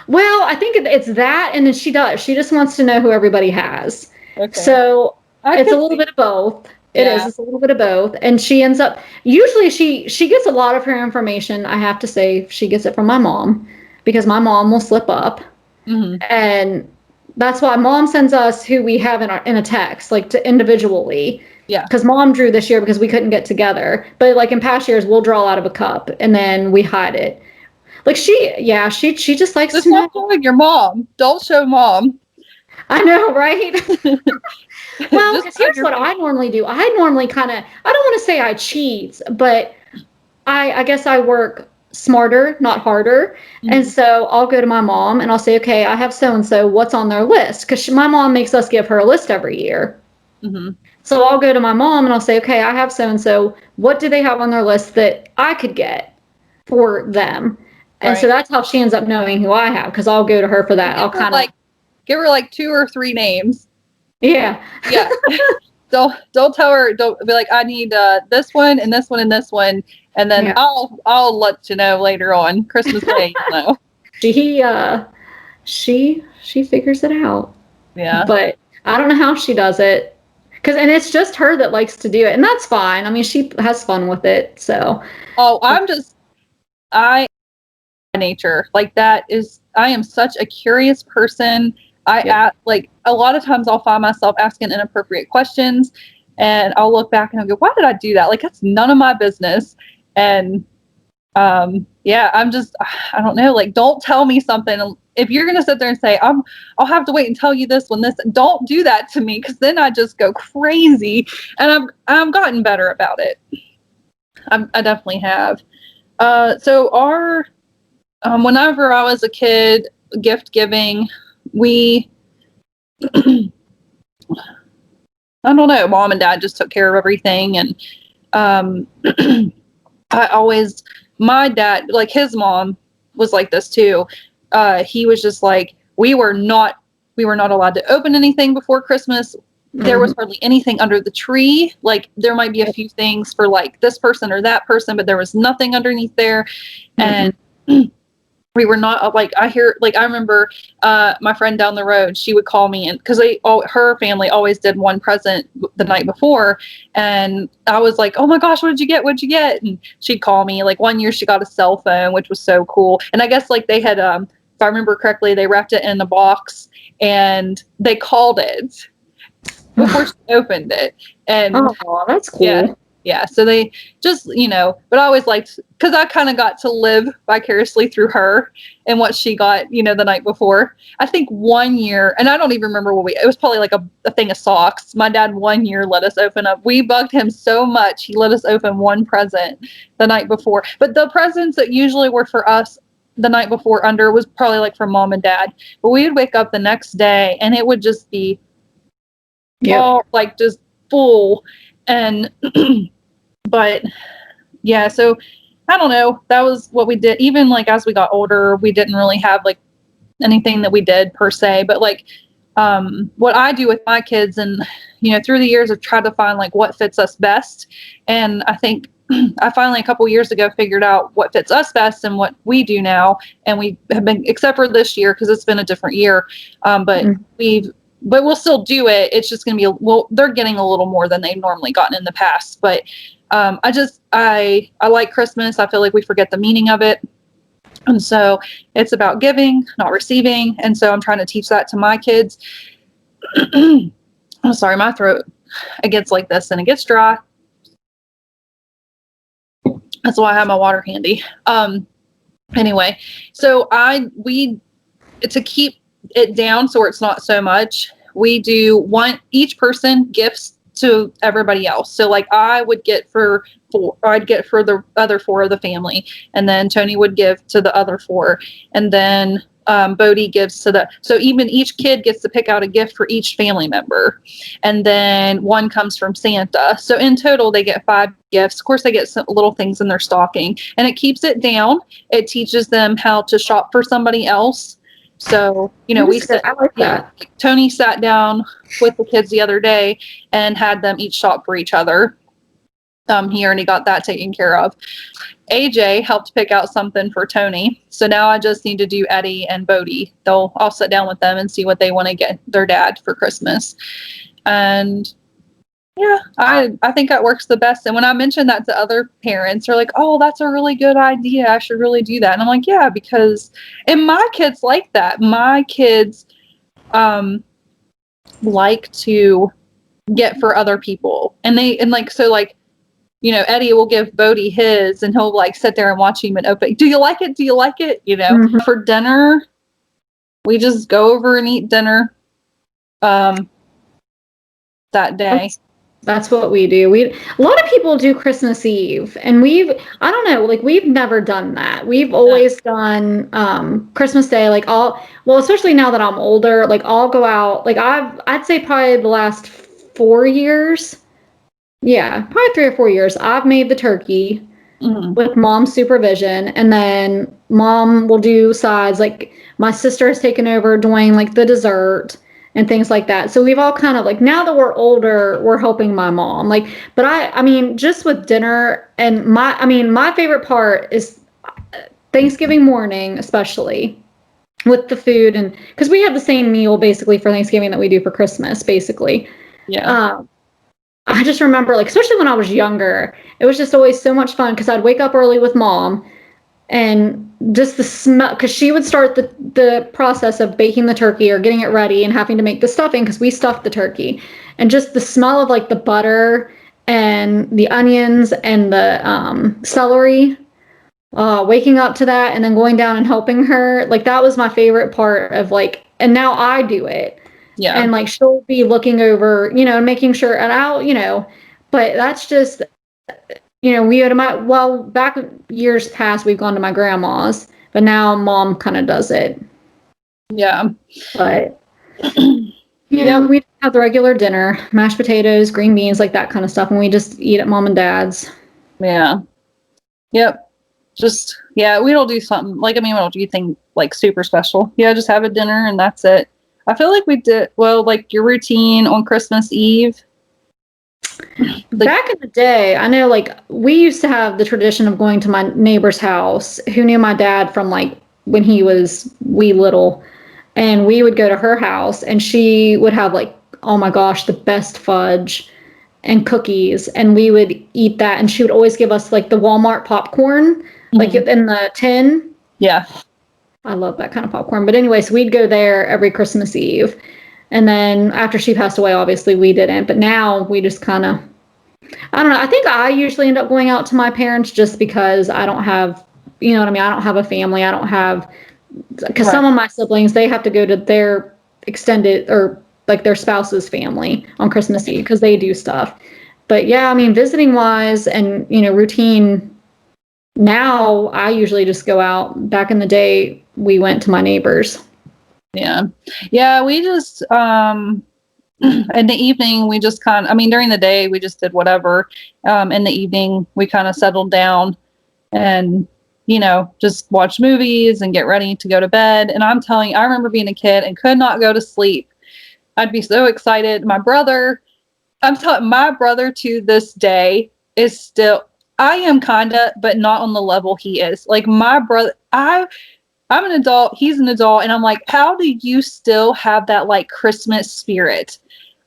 Well, I think it's that, and then she does. She just wants to know who everybody has. Okay. So it's a little bit of both. It is. It's a little bit of both. And she ends up, usually she gets a lot of her information, I have to say, she gets it from my mom, because my mom will slip up. And that's why mom sends us who we have in a text, like, to individually. Yeah. Because mom drew this year because we couldn't get together. But, like, in past years, we'll draw out of a cup and then we hide it. Like, she just likes Just to know. like your mom. Don't show mom. I know, right? Well, because here's what I normally do. I normally I don't want to say I cheat, but I guess I work smarter, not harder. And so I'll go to my mom and I'll say, okay, I have so-and-so, what's on their list? Because my mom makes us give her a list every year. So I'll go to my mom and I'll say, okay, I have so-and-so, what do they have on their list that I could get for them? And so that's how she ends up knowing who I have, because I'll go to her for that. I'll kind of give her like 2 or 3 names. Yeah. Don't tell her. Don't be like, I need this one and this one and this one, and then I'll let you know later on Christmas Day. She figures it out. Yeah. But I don't know how she does it, and it's just her that likes to do it, and that's fine. I mean, she has fun with it. So. I nature like that is. I am such a curious person. Like a lot of times I'll find myself asking inappropriate questions, and I'll look back and I'll go, why did I do that? Like, that's none of my business. And I don't know, like, don't tell me something. If you're going to sit there and say, I'll have to wait and tell you this when this, don't do that to me. Cause then I just go crazy, and I've gotten better about it. I definitely have. So whenever I was a kid, gift giving, I don't know, mom and dad just took care of everything. And my dad, like, his mom was like this too. He was just like, we were not allowed to open anything before Christmas. There was hardly anything under the tree. Like, there might be a few things for like this person or that person, but there was nothing underneath there. And we were not like, I remember my friend down the road, she would call me, and because her family always did one present the night before, and I was like, oh my gosh, what'd you get? And she'd call me. Like, one year she got a cell phone, which was so cool. And I guess like they had, if I remember correctly, they wrapped it in a box and they called it before she opened it. And oh, that's cool. Yeah, so they just, but I always liked, because I kind of got to live vicariously through her and what she got, the night before. I think one year, and I don't even remember it was probably like a thing of socks. My dad one year let us open up. We bugged him so much, he let us open one present the night before. But the presents that usually were for us the night before was probably like for mom and dad. But we would wake up the next day and it would just be all like just full. And but yeah, so I don't know, that was what we did. Even like as we got older, we didn't really have like anything that we did per se, but like what I do with my kids, and through the years I've tried to find like what fits us best. And I think I finally a couple years ago figured out what fits us best and what we do now. And we have been, except for this year because it's been a different year, but we'll still do it. It's just going to be, they're getting a little more than they've normally gotten in the past. But I like Christmas. I feel like we forget the meaning of it. And so it's about giving, not receiving. And so I'm trying to teach that to my kids. I'm sorry, my throat, it gets like this and it gets dry. That's why I have my water handy. Anyway, so to keep it down so it's not so much, we do each person gifts to everybody else. So like I would get for 4, I'd get for the other 4 of the family, and then Tony would give to the other 4, and then Bodie gives to so even each kid gets to pick out a gift for each family member, and then 1 comes from Santa. So in total they get 5 gifts. Of course they get some little things in their stocking, and it keeps it down. It teaches them how to shop for somebody else. So, I like that. Tony sat down with the kids the other day and had them each shop for each other. He already got that taken care of. AJ helped pick out something for Tony. So now I just need to do Eddie and Bodie. I'll sit down with them and see what they want to get their dad for Christmas. And yeah, I think that works the best. And when I mention that to other parents, they're like, oh, that's a really good idea. I should really do that. And I'm like, yeah, because, and my kids like that. My kids like to get for other people. And Eddie will give Bodie his, and he'll like sit there and watch him and open. Do you like it? Do you like it? For dinner, we just go over and eat dinner that day. That's what we do. A lot of people do Christmas Eve, and I don't know, like we've never done that. We've always done Christmas Day, like well, especially now that I'm older, like I'll go out, like I'd say probably the last 4 years. Yeah, probably 3 or 4 years. I've made the turkey with mom's supervision, and then mom will do sides. Like my sister has taken over doing like the dessert and things like that. So we've all kind of like, now that we're older, we're helping my mom. Like, but I mean, just with dinner and my favorite part is Thanksgiving morning, especially with the food, and because we have the same meal basically for Thanksgiving that we do for Christmas, basically. Yeah. I just remember, like, especially when I was younger, it was just always so much fun because I'd wake up early with mom, and just the smell, because she would start the process of baking the turkey or getting it ready and having to make the stuffing because we stuffed the turkey, and just the smell of like the butter and the onions and the celery, waking up to that and then going down and helping her, like that was my favorite part of like, and now I do it. Yeah. And like she'll be looking over, making sure, and but that's just, we had back years past, we've gone to my grandma's, but now mom kind of does it. Yeah. But we have the regular dinner, mashed potatoes, green beans, like that kind of stuff, and we just eat at mom and dad's. Yeah. Yep. We don't do something like, we don't do anything like super special. Yeah, just have a dinner and that's it. I feel like we did, well, like your routine on Christmas Eve. Back in the day, I know like we used to have the tradition of going to my neighbor's house who knew my dad from like when he was wee little, and we would go to her house and she would have like, oh my gosh, the best fudge and cookies, and we would eat that, and she would always give us like the Walmart popcorn, like in the tin. Yeah. I love that kind of popcorn. But anyways, we'd go there every Christmas Eve. And then after she passed away, obviously we didn't. But now we just kind of, I don't know. I think I usually end up going out to my parents just because I don't have, you know what I mean? I don't have a family. I don't have, because some of my siblings, they have to go to their extended or like their spouse's family on Christmas Eve because they do stuff. But yeah, I mean, visiting wise and, routine, now I usually just go out. Back in the day, we went to my neighbors. Yeah. Yeah. We just, in the evening, we just during the day, we just did whatever. In the evening, we kind of settled down and, just watch movies and get ready to go to bed. And I'm telling you, I remember being a kid and could not go to sleep. I'd be so excited. My brother to this day is still, I am kinda, but not on the level he is. Like my brother, I'm an adult, he's an adult, and I'm like, how do you still have that like Christmas spirit?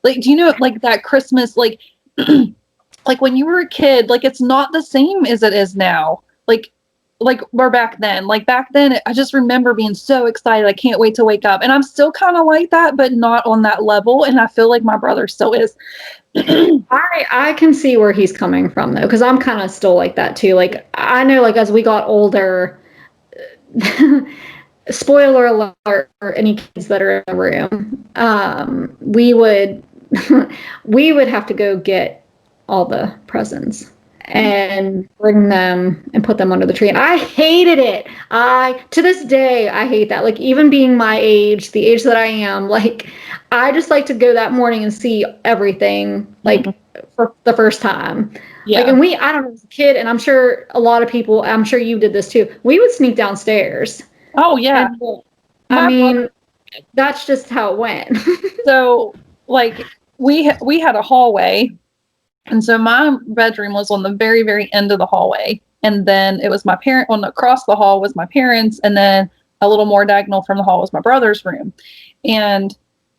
Like, do you know like that Christmas, like, like when you were a kid, like it's not the same as it is now. Like we're back then. Like back then, I just remember being so excited. I can't wait to wake up. And I'm still kind of like that, but not on that level. And I feel like my brother still is. I can see where he's coming from though, because I'm kind of still like that too. Like I know, like as we got older, spoiler alert for any kids that are in the room, we would we would have to go get all the presents and bring them and put them under the tree. And I hated it. To this day, I hate that. Like even being my age, the age that I am, like I just like to go that morning and see everything like for the first time. Yeah. Like, and I don't know, as a kid, and I'm sure a lot of people, I'm sure you did this too. We would sneak downstairs. Oh yeah. And, that's just how it went. So like we had a hallway. And so my bedroom was on the very, very end of the hallway. And then it was my parent, across the hall was my parents. And then a little more diagonal from the hall was my brother's room. And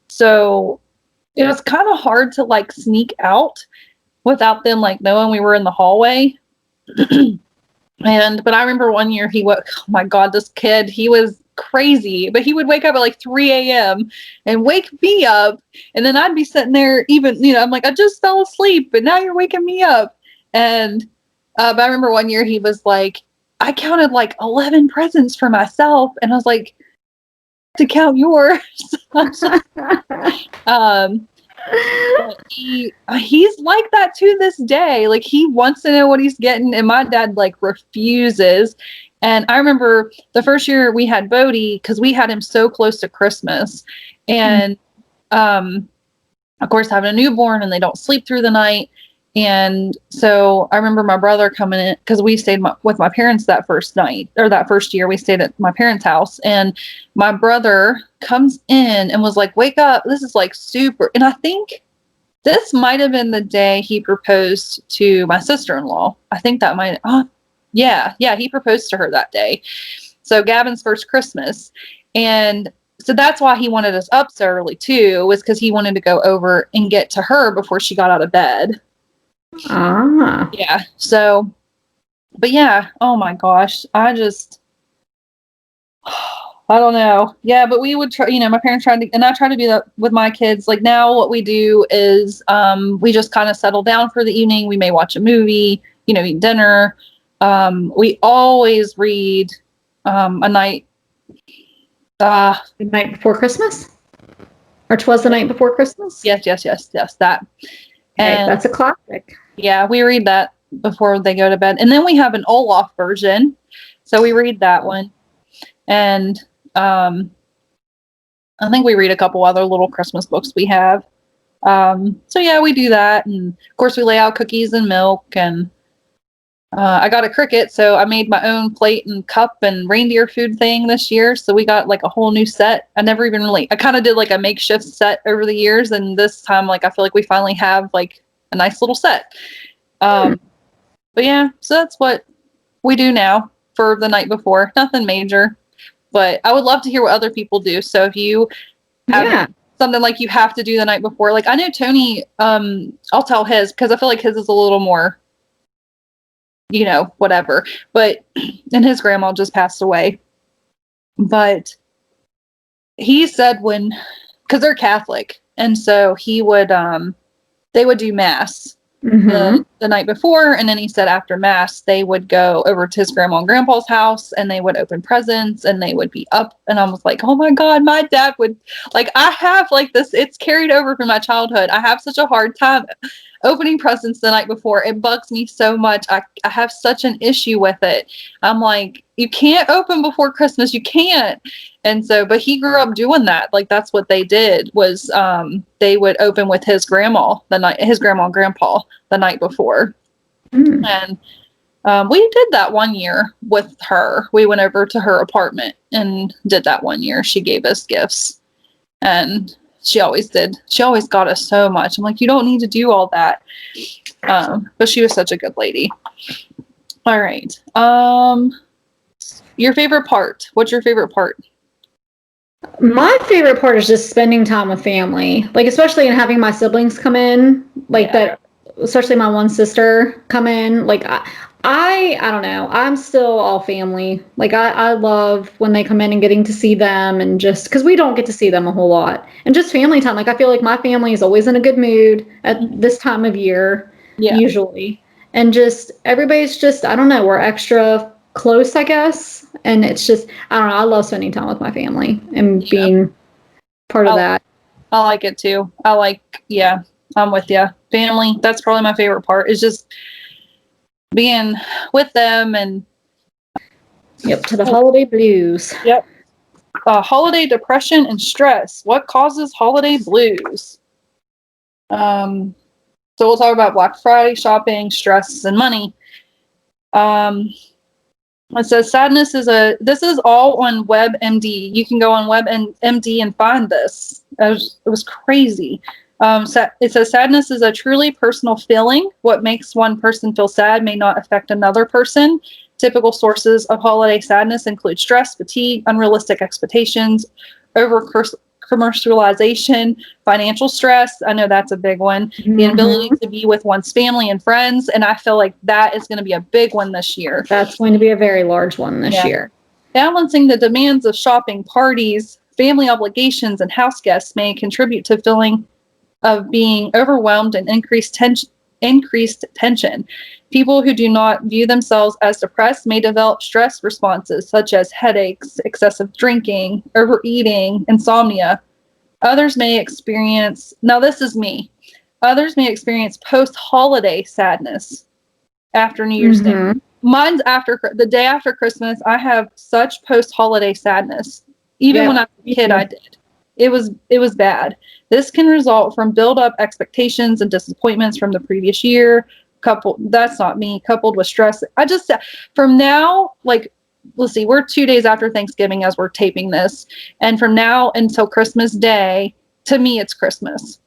so it was kind of hard to like sneak out without them like knowing we were in the hallway. But I remember one year oh my God, this kid, he was crazy, but he would wake up at like 3 a.m. and wake me up. And then I'd be sitting there even, I'm like, I just fell asleep, but now you're waking me up. And, but I remember one year he was like, I counted like 11 presents for myself. And I was like, to count yours. But he's like that to this day. Like, he wants to know what he's getting, and my dad like refuses. And I remember the first year we had Bodie, because we had him so close to Christmas, and of course having a newborn and they don't sleep through the night. And so I remember my brother coming in, because we stayed with my parents that first night, or that first year we stayed at my parents' house. And my brother comes in and was like, "Wake up. This is like super." And I think this might have been the day he proposed to my sister-in-law. I think that might, yeah, he proposed to her that day. So Gavin's first Christmas. And so that's why he wanted us up so early too, was because he wanted to go over and get to her before she got out of bed. Yeah. So, but yeah, oh my gosh, I don't know. Yeah, but we would try, my parents tried to, and I try to do that with my kids. Like, now what we do is, we just kind of settle down for the evening. We may watch a movie, eat dinner. We always read, a night, The Night Before Christmas? Or 'Twas the Night Before Christmas? Yes, that. And that's a classic. Yeah, we read that before they go to bed. And then we have an Olaf version. So we read that one. And I think we read a couple other little Christmas books we have. So yeah, we do that. And of course we lay out cookies and milk. And I got a Cricut, so I made my own plate and cup and reindeer food thing this year. So we got like a whole new set. I kind of did like a makeshift set over the years. And this time, like, I feel like we finally have like a nice little set. But yeah, so that's what we do now for the night before. Nothing major, but I would love to hear what other people do. So if you have something like you have to do the night before, like I know Tony, I'll tell his, because I feel like his is a little more, whatever, but, and his grandma just passed away, but he said because they're Catholic, and so he would, they would do mass the night before, and then he said after mass they would go over to his grandma and grandpa's house, and they would open presents, and they would be up. And I was like, oh my god, my dad would, like, I have like this, it's carried over from my childhood. I have such a hard time opening presents the night before. It bugs me so much. I have such an issue with it. I'm like, you can't open before Christmas, you can't. And so, but he grew up doing that. Like, that's what they did, was they would open with his grandma and grandpa the night before. And we did that one year with her. We went over to her apartment and did that one year. She gave us gifts, and she always did. She always got us so much. I'm like, you don't need to do all that. But she was such a good lady. All right. Your favorite part. What's your favorite part? My favorite part is just spending time with family, like, especially in having my siblings come in, like that, especially my one sister come in. Like, I don't know, I'm still all family. Like, I love when they come in and getting to see them, and just because we don't get to see them a whole lot, and just family time. Like, I feel like my family is always in a good mood at this time of year, usually, and just everybody's just, I don't know, we're extra close, I guess. And it's just, I don't know, I love spending time with my family and being part of that. I like it too. I'm with you. Family, that's probably my favorite part, is just being with them. And to the holiday blues. Holiday depression and stress. What causes holiday blues? So we'll talk about Black Friday shopping, stress, and money. It says sadness is this is all on WebMD. You can go on WebMD and find this. It was crazy. It says sadness is a truly personal feeling. What makes one person feel sad may not affect another person. Typical sources of holiday sadness include stress, fatigue, unrealistic expectations, commercialization, financial stress. I know that's a big one. The inability to be with one's family and friends. And I feel like that is going to be a big one this year. That's going to be a very large one this year. Balancing the demands of shopping, parties, family obligations, and house guests may contribute to feeling of being overwhelmed and increased tension. People who do not view themselves as depressed may develop stress responses such as headaches, excessive drinking, overeating, insomnia. Others may experience, now this is me, others may experience post-holiday sadness after New Year's Day. Mine's after the day after Christmas. I have such post-holiday sadness. Even when I was a kid, I did. It was bad. This can result from build-up expectations and disappointments from the previous year. That's not me. Coupled with stress. I just, from now, like, let's see, we're 2 days after Thanksgiving as we're taping this, and from now until Christmas Day, to me, it's Christmas.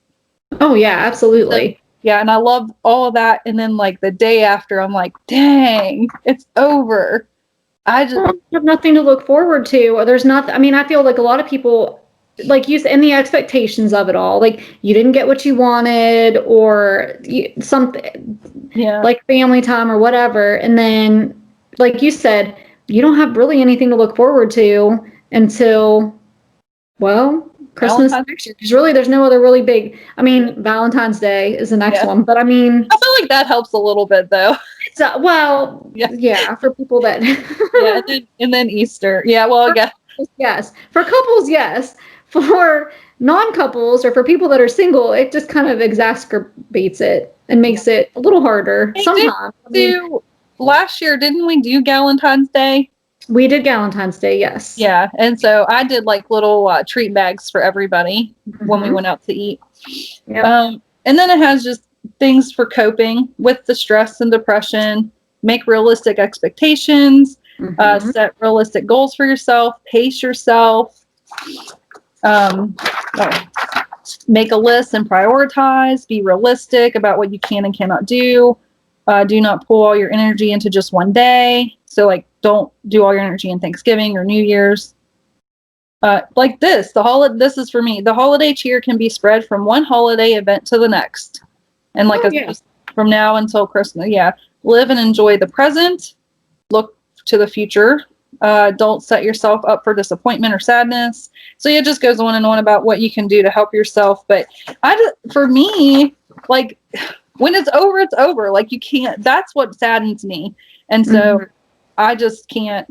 Oh yeah, absolutely. So, yeah, and I love all of that. And then like the day after, I'm like, dang, it's over. I have nothing to look forward to. There's not. I mean, I feel like a lot of people, like you said, and the expectations of it all. Like you didn't get what you wanted, or something. Yeah. Like family time or whatever, and then, like you said, you don't have really anything to look forward to until, well, Christmas next year. Because really, there's no other really big. I mean, Valentine's Day is the next one, but I mean, I feel like that helps a little bit though. So, well, yeah, for people that. and then Easter. Yeah, well, I guess. Yes, for couples, yes. For non-couples or for people that are single, it just kind of exacerbates it and makes it a little harder sometimes. Last year, didn't we do Galentine's Day? We did Galentine's Day, yes. Yeah, and so I did like little treat bags for everybody when we went out to eat. Yep. And then it has just things for coping with the stress and depression. Make realistic expectations. Set realistic goals for yourself. Pace yourself. Make a list and prioritize. Be realistic about what you can and cannot do. Do not pull all your energy into just one day. So, like, don't do all your energy in Thanksgiving or New Year's. Like this, this is for me. The holiday cheer can be spread from one holiday event to the next, and like from now until Christmas. Yeah, live and enjoy the present. Look to the future. Don't set yourself up for disappointment or sadness. So it just goes on and on about what you can do to help yourself. But for me, like, when it's over, it's over. Like, you can't. That's what saddens me, and so I just can't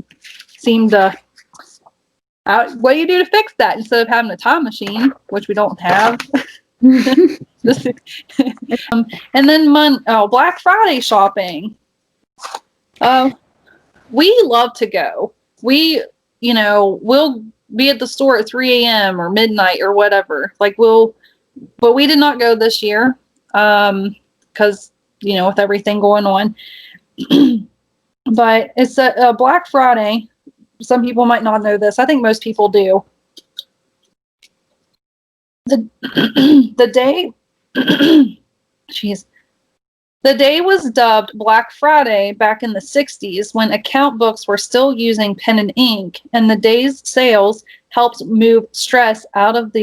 seem to. What do you do to fix that instead of having a time machine, which we don't have? And then Black Friday shopping. We love to go. We'll be at the store at 3 a.m. or midnight or whatever. But we did not go this year because, with everything going on. But it's a Black Friday. Some people might not know this. I think most people do. The day, the day was dubbed Black Friday back in the 60s when account books were still using pen and ink, and the day's sales helped move stress out of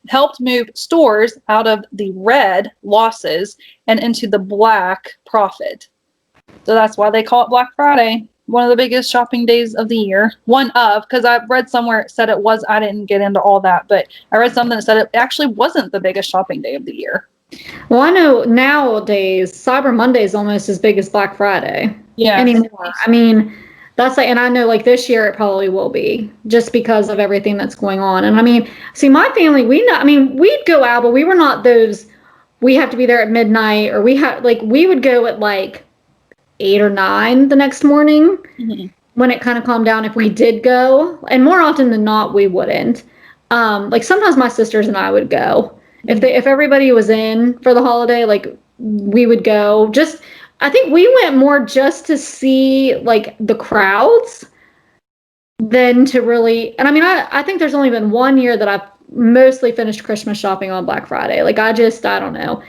helped move stores out of the red losses and into the black profit. So that's why they call it Black Friday. One of the biggest shopping days of the year. Because I read somewhere it said it was. I didn't get into all that, but I read something that said it actually wasn't the biggest shopping day of the year. Well, I know nowadays Cyber Monday is almost as big as Black Friday. Yeah. Anymore. I mean, and I know like this year it probably will be just because of everything that's going on. And I mean, see, my family, we'd go out, but we were not those. We have to be there at midnight, or we would go at like 8 or 9 the next morning when it kind of calmed down if we did go, and more often than not we wouldn't. Like sometimes my sisters and I would go if everybody was in for the holiday, like we would go. I think we went more just to see like the crowds than to really. And I mean, I think there's only been one year that I've mostly finished Christmas shopping on Black Friday. Like I don't know.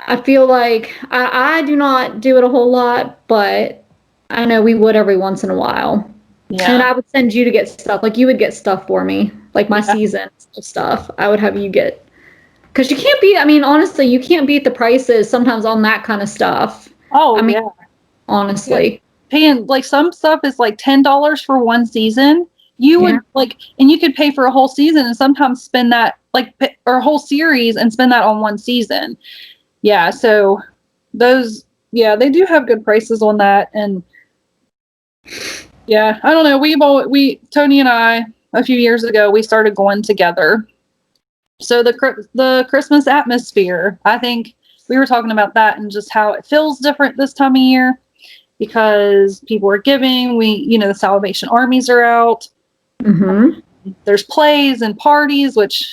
I feel like I do not do it a whole lot, but I know we would every once in a while. Yeah. And I would send you to get stuff. Like you would get stuff for me, like my season stuff. I would have you get, because you can't beat. I mean, honestly, you can't beat the prices sometimes on that kind of stuff. Oh, I mean, honestly, paying like some stuff is like $10 for one season. You would and you could pay for a whole season and sometimes spend that or a whole series and spend that on one season. Yeah, so those, they do have good prices on that. And I don't know, Tony and I, a few years ago, we started going together. So the Christmas atmosphere, I think we were talking about that and just how it feels different this time of year because people are giving. The Salvation Armies are out. Mm-hmm. There's plays and parties, which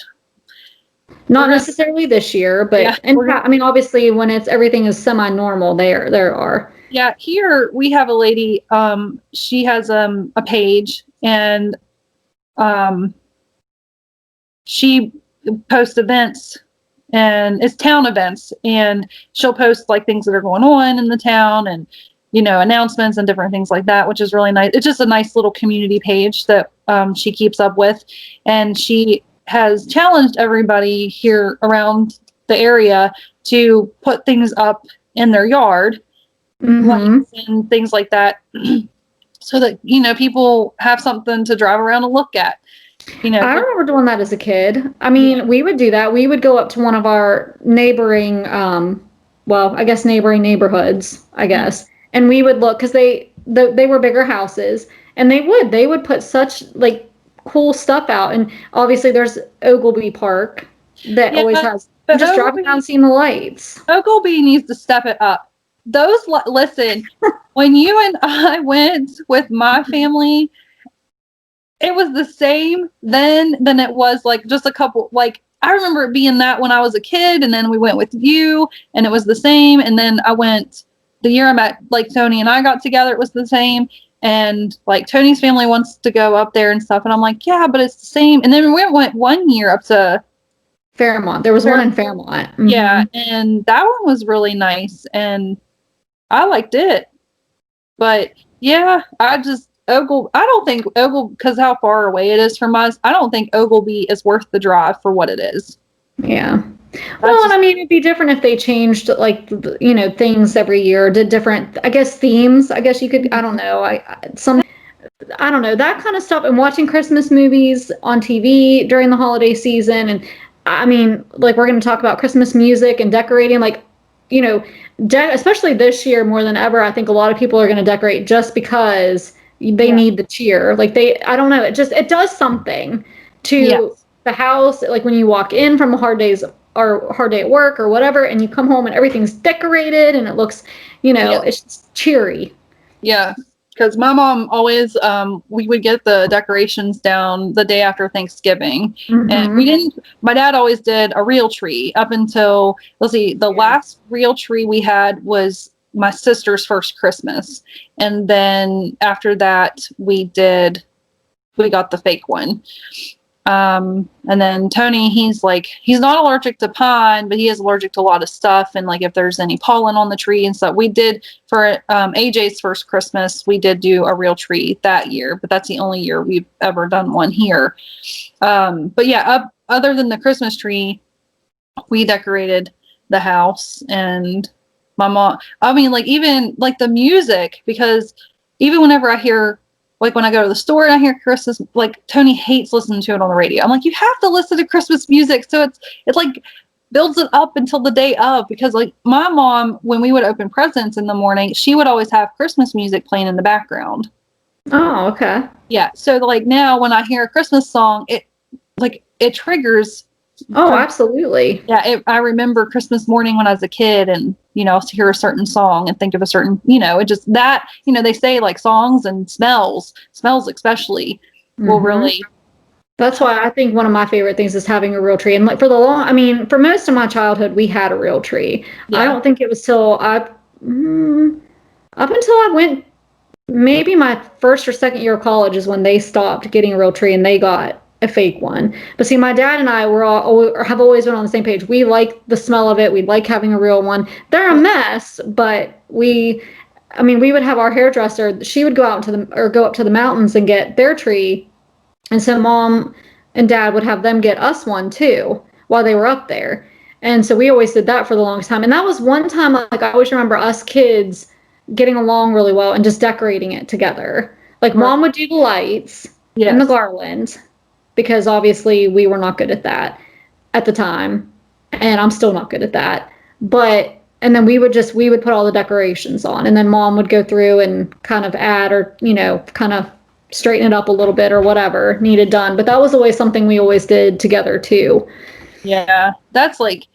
not necessarily this year, but obviously when everything is semi-normal, there are. Yeah, here we have a lady. She has a page, and she posts events, and it's town events, and she'll post like things that are going on in the town, and announcements and different things like that, which is really nice. It's just a nice little community page that she keeps up with, and she has challenged everybody here around the area to put things up in their yard, lights and things like that, so that people have something to drive around and look at. I remember doing that as a kid. I mean, we would do that. We would go up to one of our neighboring, neighboring neighborhoods, I guess, and we would look because they were bigger houses, and they would put such like cool stuff out. And obviously, there's Ogilvy Park that always has. Just driving around seeing the lights. Ogilvy needs to step it up. Listen, when you and I went with my family, it was the same then than it was like just a couple, like I remember it being that when I was a kid, and then we went with you and it was the same. And then I went the year I met like Tony and I got together, it was the same. And like Tony's family wants to go up there and stuff. And I'm like, yeah, but it's the same. And then we went 1 year up to Fairmont. There was one in Fairmont. Mm-hmm. Yeah. And that one was really nice. And I liked it. But yeah, I don't think because how far away it is from us, I don't think Ogilvy is worth the drive for what it is. Yeah. Well, it'd be different if they changed things every year, did different, I guess, themes. I guess you could, I don't know. I don't know, that kind of stuff. And watching Christmas movies on TV during the holiday season. And I mean, like we're going to talk about Christmas music and decorating, especially this year more than ever. I think a lot of people are going to decorate just because they need the cheer. Like I don't know, it does something to the house. Like when you walk in from a hard day at work or whatever, and you come home and everything's decorated and it looks, it's just cheery. Yeah. Because my mom always, we would get the decorations down the day after Thanksgiving. Mm-hmm. And my dad always did a real tree up until, the last real tree we had was my sister's first Christmas. And then after that, we got the fake one. And then Tony, he's not allergic to pine, but he is allergic to a lot of stuff. And like, if there's any pollen on the tree and stuff, we did for, AJ's first Christmas, we did do a real tree that year, but that's the only year we've ever done one here. But yeah, other than the Christmas tree, we decorated the house. And my mom, even like the music, because even whenever I hear, like when I go to the store and I hear Christmas, like Tony hates listening to it on the radio. I'm like, you have to listen to Christmas music. So it's like builds it up until the day of, because like my mom, when we would open presents in the morning, she would always have Christmas music playing in the background. Oh, okay. Yeah. So like now when I hear a Christmas song, it triggers. Oh, absolutely. Yeah. I remember Christmas morning when I was a kid, and, I'll hear a certain song and think of a certain, it just that, they say like songs and smells especially will really. That's why I think one of my favorite things is having a real tree. And like for most of my childhood, we had a real tree. Yeah. I don't think it was till up until I went, maybe my first or second year of college is when they stopped getting a real tree and they got a fake one. But see, my dad and I have always been on the same page. We like the smell of it. We like having a real one. They're a mess, but we would have our hairdresser. She would go up to the mountains and get their tree, and so Mom and Dad would have them get us one too while they were up there. And so we always did that for the longest time. And that was one time, like I always remember us kids getting along really well and just decorating it together. Like Mom would do the lights and the garland, because obviously we were not good at that at the time, and I'm still not good at that. And then we would put all the decorations on, and then Mom would go through and kind of add or, kind of straighten it up a little bit or whatever needed done. But that was always something we always did together too. Yeah, that's like,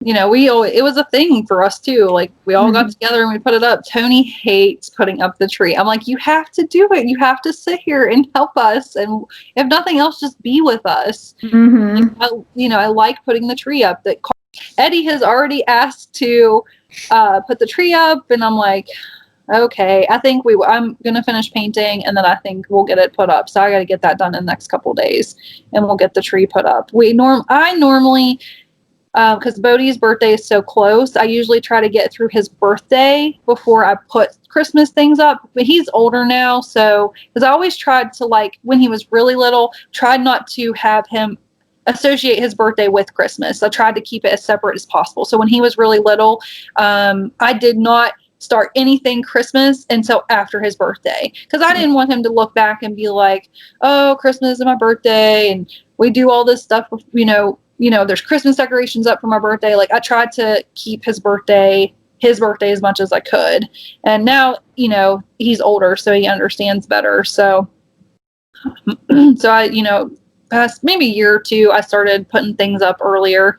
it was a thing for us too. Like we all got together and we put it up. Tony hates putting up the tree. I'm like, you have to do it. You have to sit here and help us. And if nothing else, just be with us. Like, I like putting the tree up. That Eddie has already asked to put the tree up, and I'm like, okay, I'm gonna finish painting, and then I think we'll get it put up. So I got to get that done in the next couple of days, and we'll get the tree put up. I normally, because Bodie's birthday is so close, I usually try to get through his birthday before I put Christmas things up. But he's older now, so because I always tried to, like, when he was really little, tried not to have him associate his birthday with Christmas. I tried to keep it as separate as possible. So when he was really little, I did not start anything Christmas until after his birthday, because I didn't want him to look back and be like, oh, Christmas is my birthday and we do all this stuff, there's Christmas decorations up for my birthday. Like I tried to keep his birthday as much as I could. And now, he's older, so he understands better. So I, past maybe a year or two, I started putting things up earlier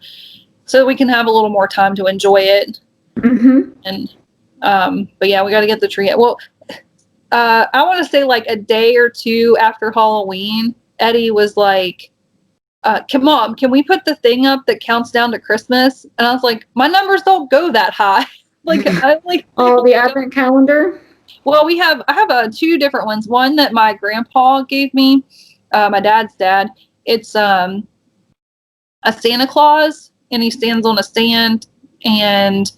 so we can have a little more time to enjoy it. And but yeah, we got to get the tree. Well, I want to say like a day or two after Halloween, Eddie was like, Mom, can we put the thing up that counts down to Christmas? And I was like, my numbers don't go that high. The advent calendar. Well, I have two different ones. One that my grandpa gave me, my dad's dad. It's a Santa Claus, and he stands on a stand, and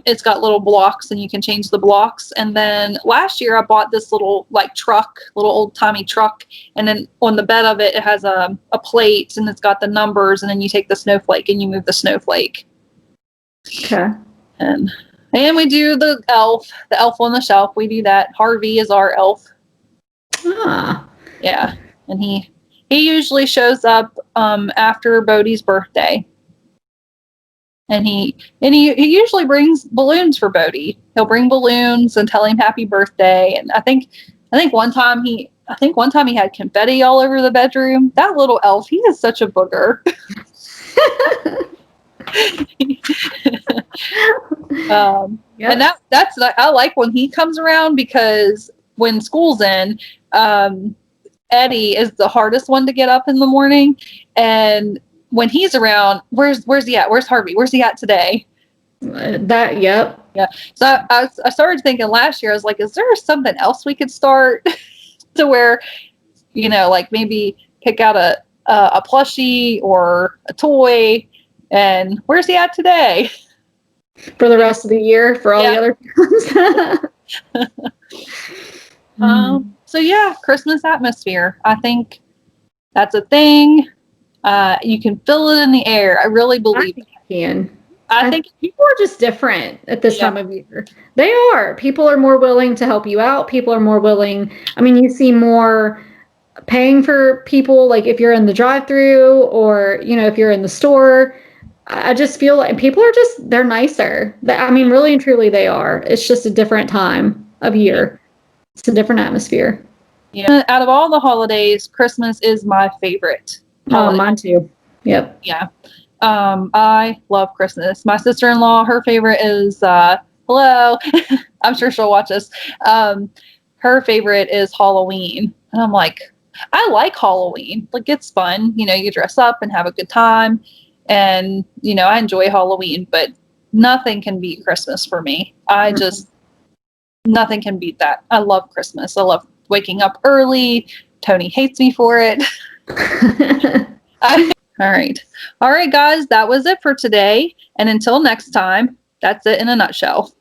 it's got little blocks, and you can change the blocks. And then last year I bought this little little old timey truck, and then on the bed of it, it has a plate, and it's got the numbers, and then you take the snowflake and you move the snowflake. Okay. And we do the elf on the shelf. We do that. Harvey is our elf. Ah. Yeah. And he usually shows up after Bodie's birthday. And he usually brings balloons for Bodie. He'll bring balloons and tell him happy birthday. And I think one time he had confetti all over the bedroom. That little elf, he is such a booger. And that's I like when he comes around, because when school's in, Eddie is the hardest one to get up in the morning, and when he's around, where's he at? Where's Harvey? Where's he at today? Yep. Yeah. So I started thinking last year, I was like, is there something else we could start to where, like maybe pick out a plushie or a toy, and where's he at today? For the rest of the year, for all the other times. So yeah, Christmas atmosphere. I think that's a thing. You can feel it in the air. I really believe you can. I think people are just different at this time of year. They are. People are more willing to help you out. People are more willing. I mean, you see more paying for people, like if you're in the drive-thru or, if you're in the store. I just feel like people are they're nicer. I mean, really and truly they are. It's just a different time of year. It's a different atmosphere. Yeah. Out of all the holidays, Christmas is my favorite holiday. Oh, mine too. Yep. Yeah. I love Christmas. My sister-in-law, her favorite is, hello, I'm sure she'll watch this. Her favorite is Halloween. And I'm like, I like Halloween. Like, it's fun. You dress up and have a good time. And, I enjoy Halloween, but nothing can beat Christmas for me. Nothing can beat that. I love Christmas. I love waking up early. Tony hates me for it. All right, guys, that was it for today. And until next time, that's it in a nutshell.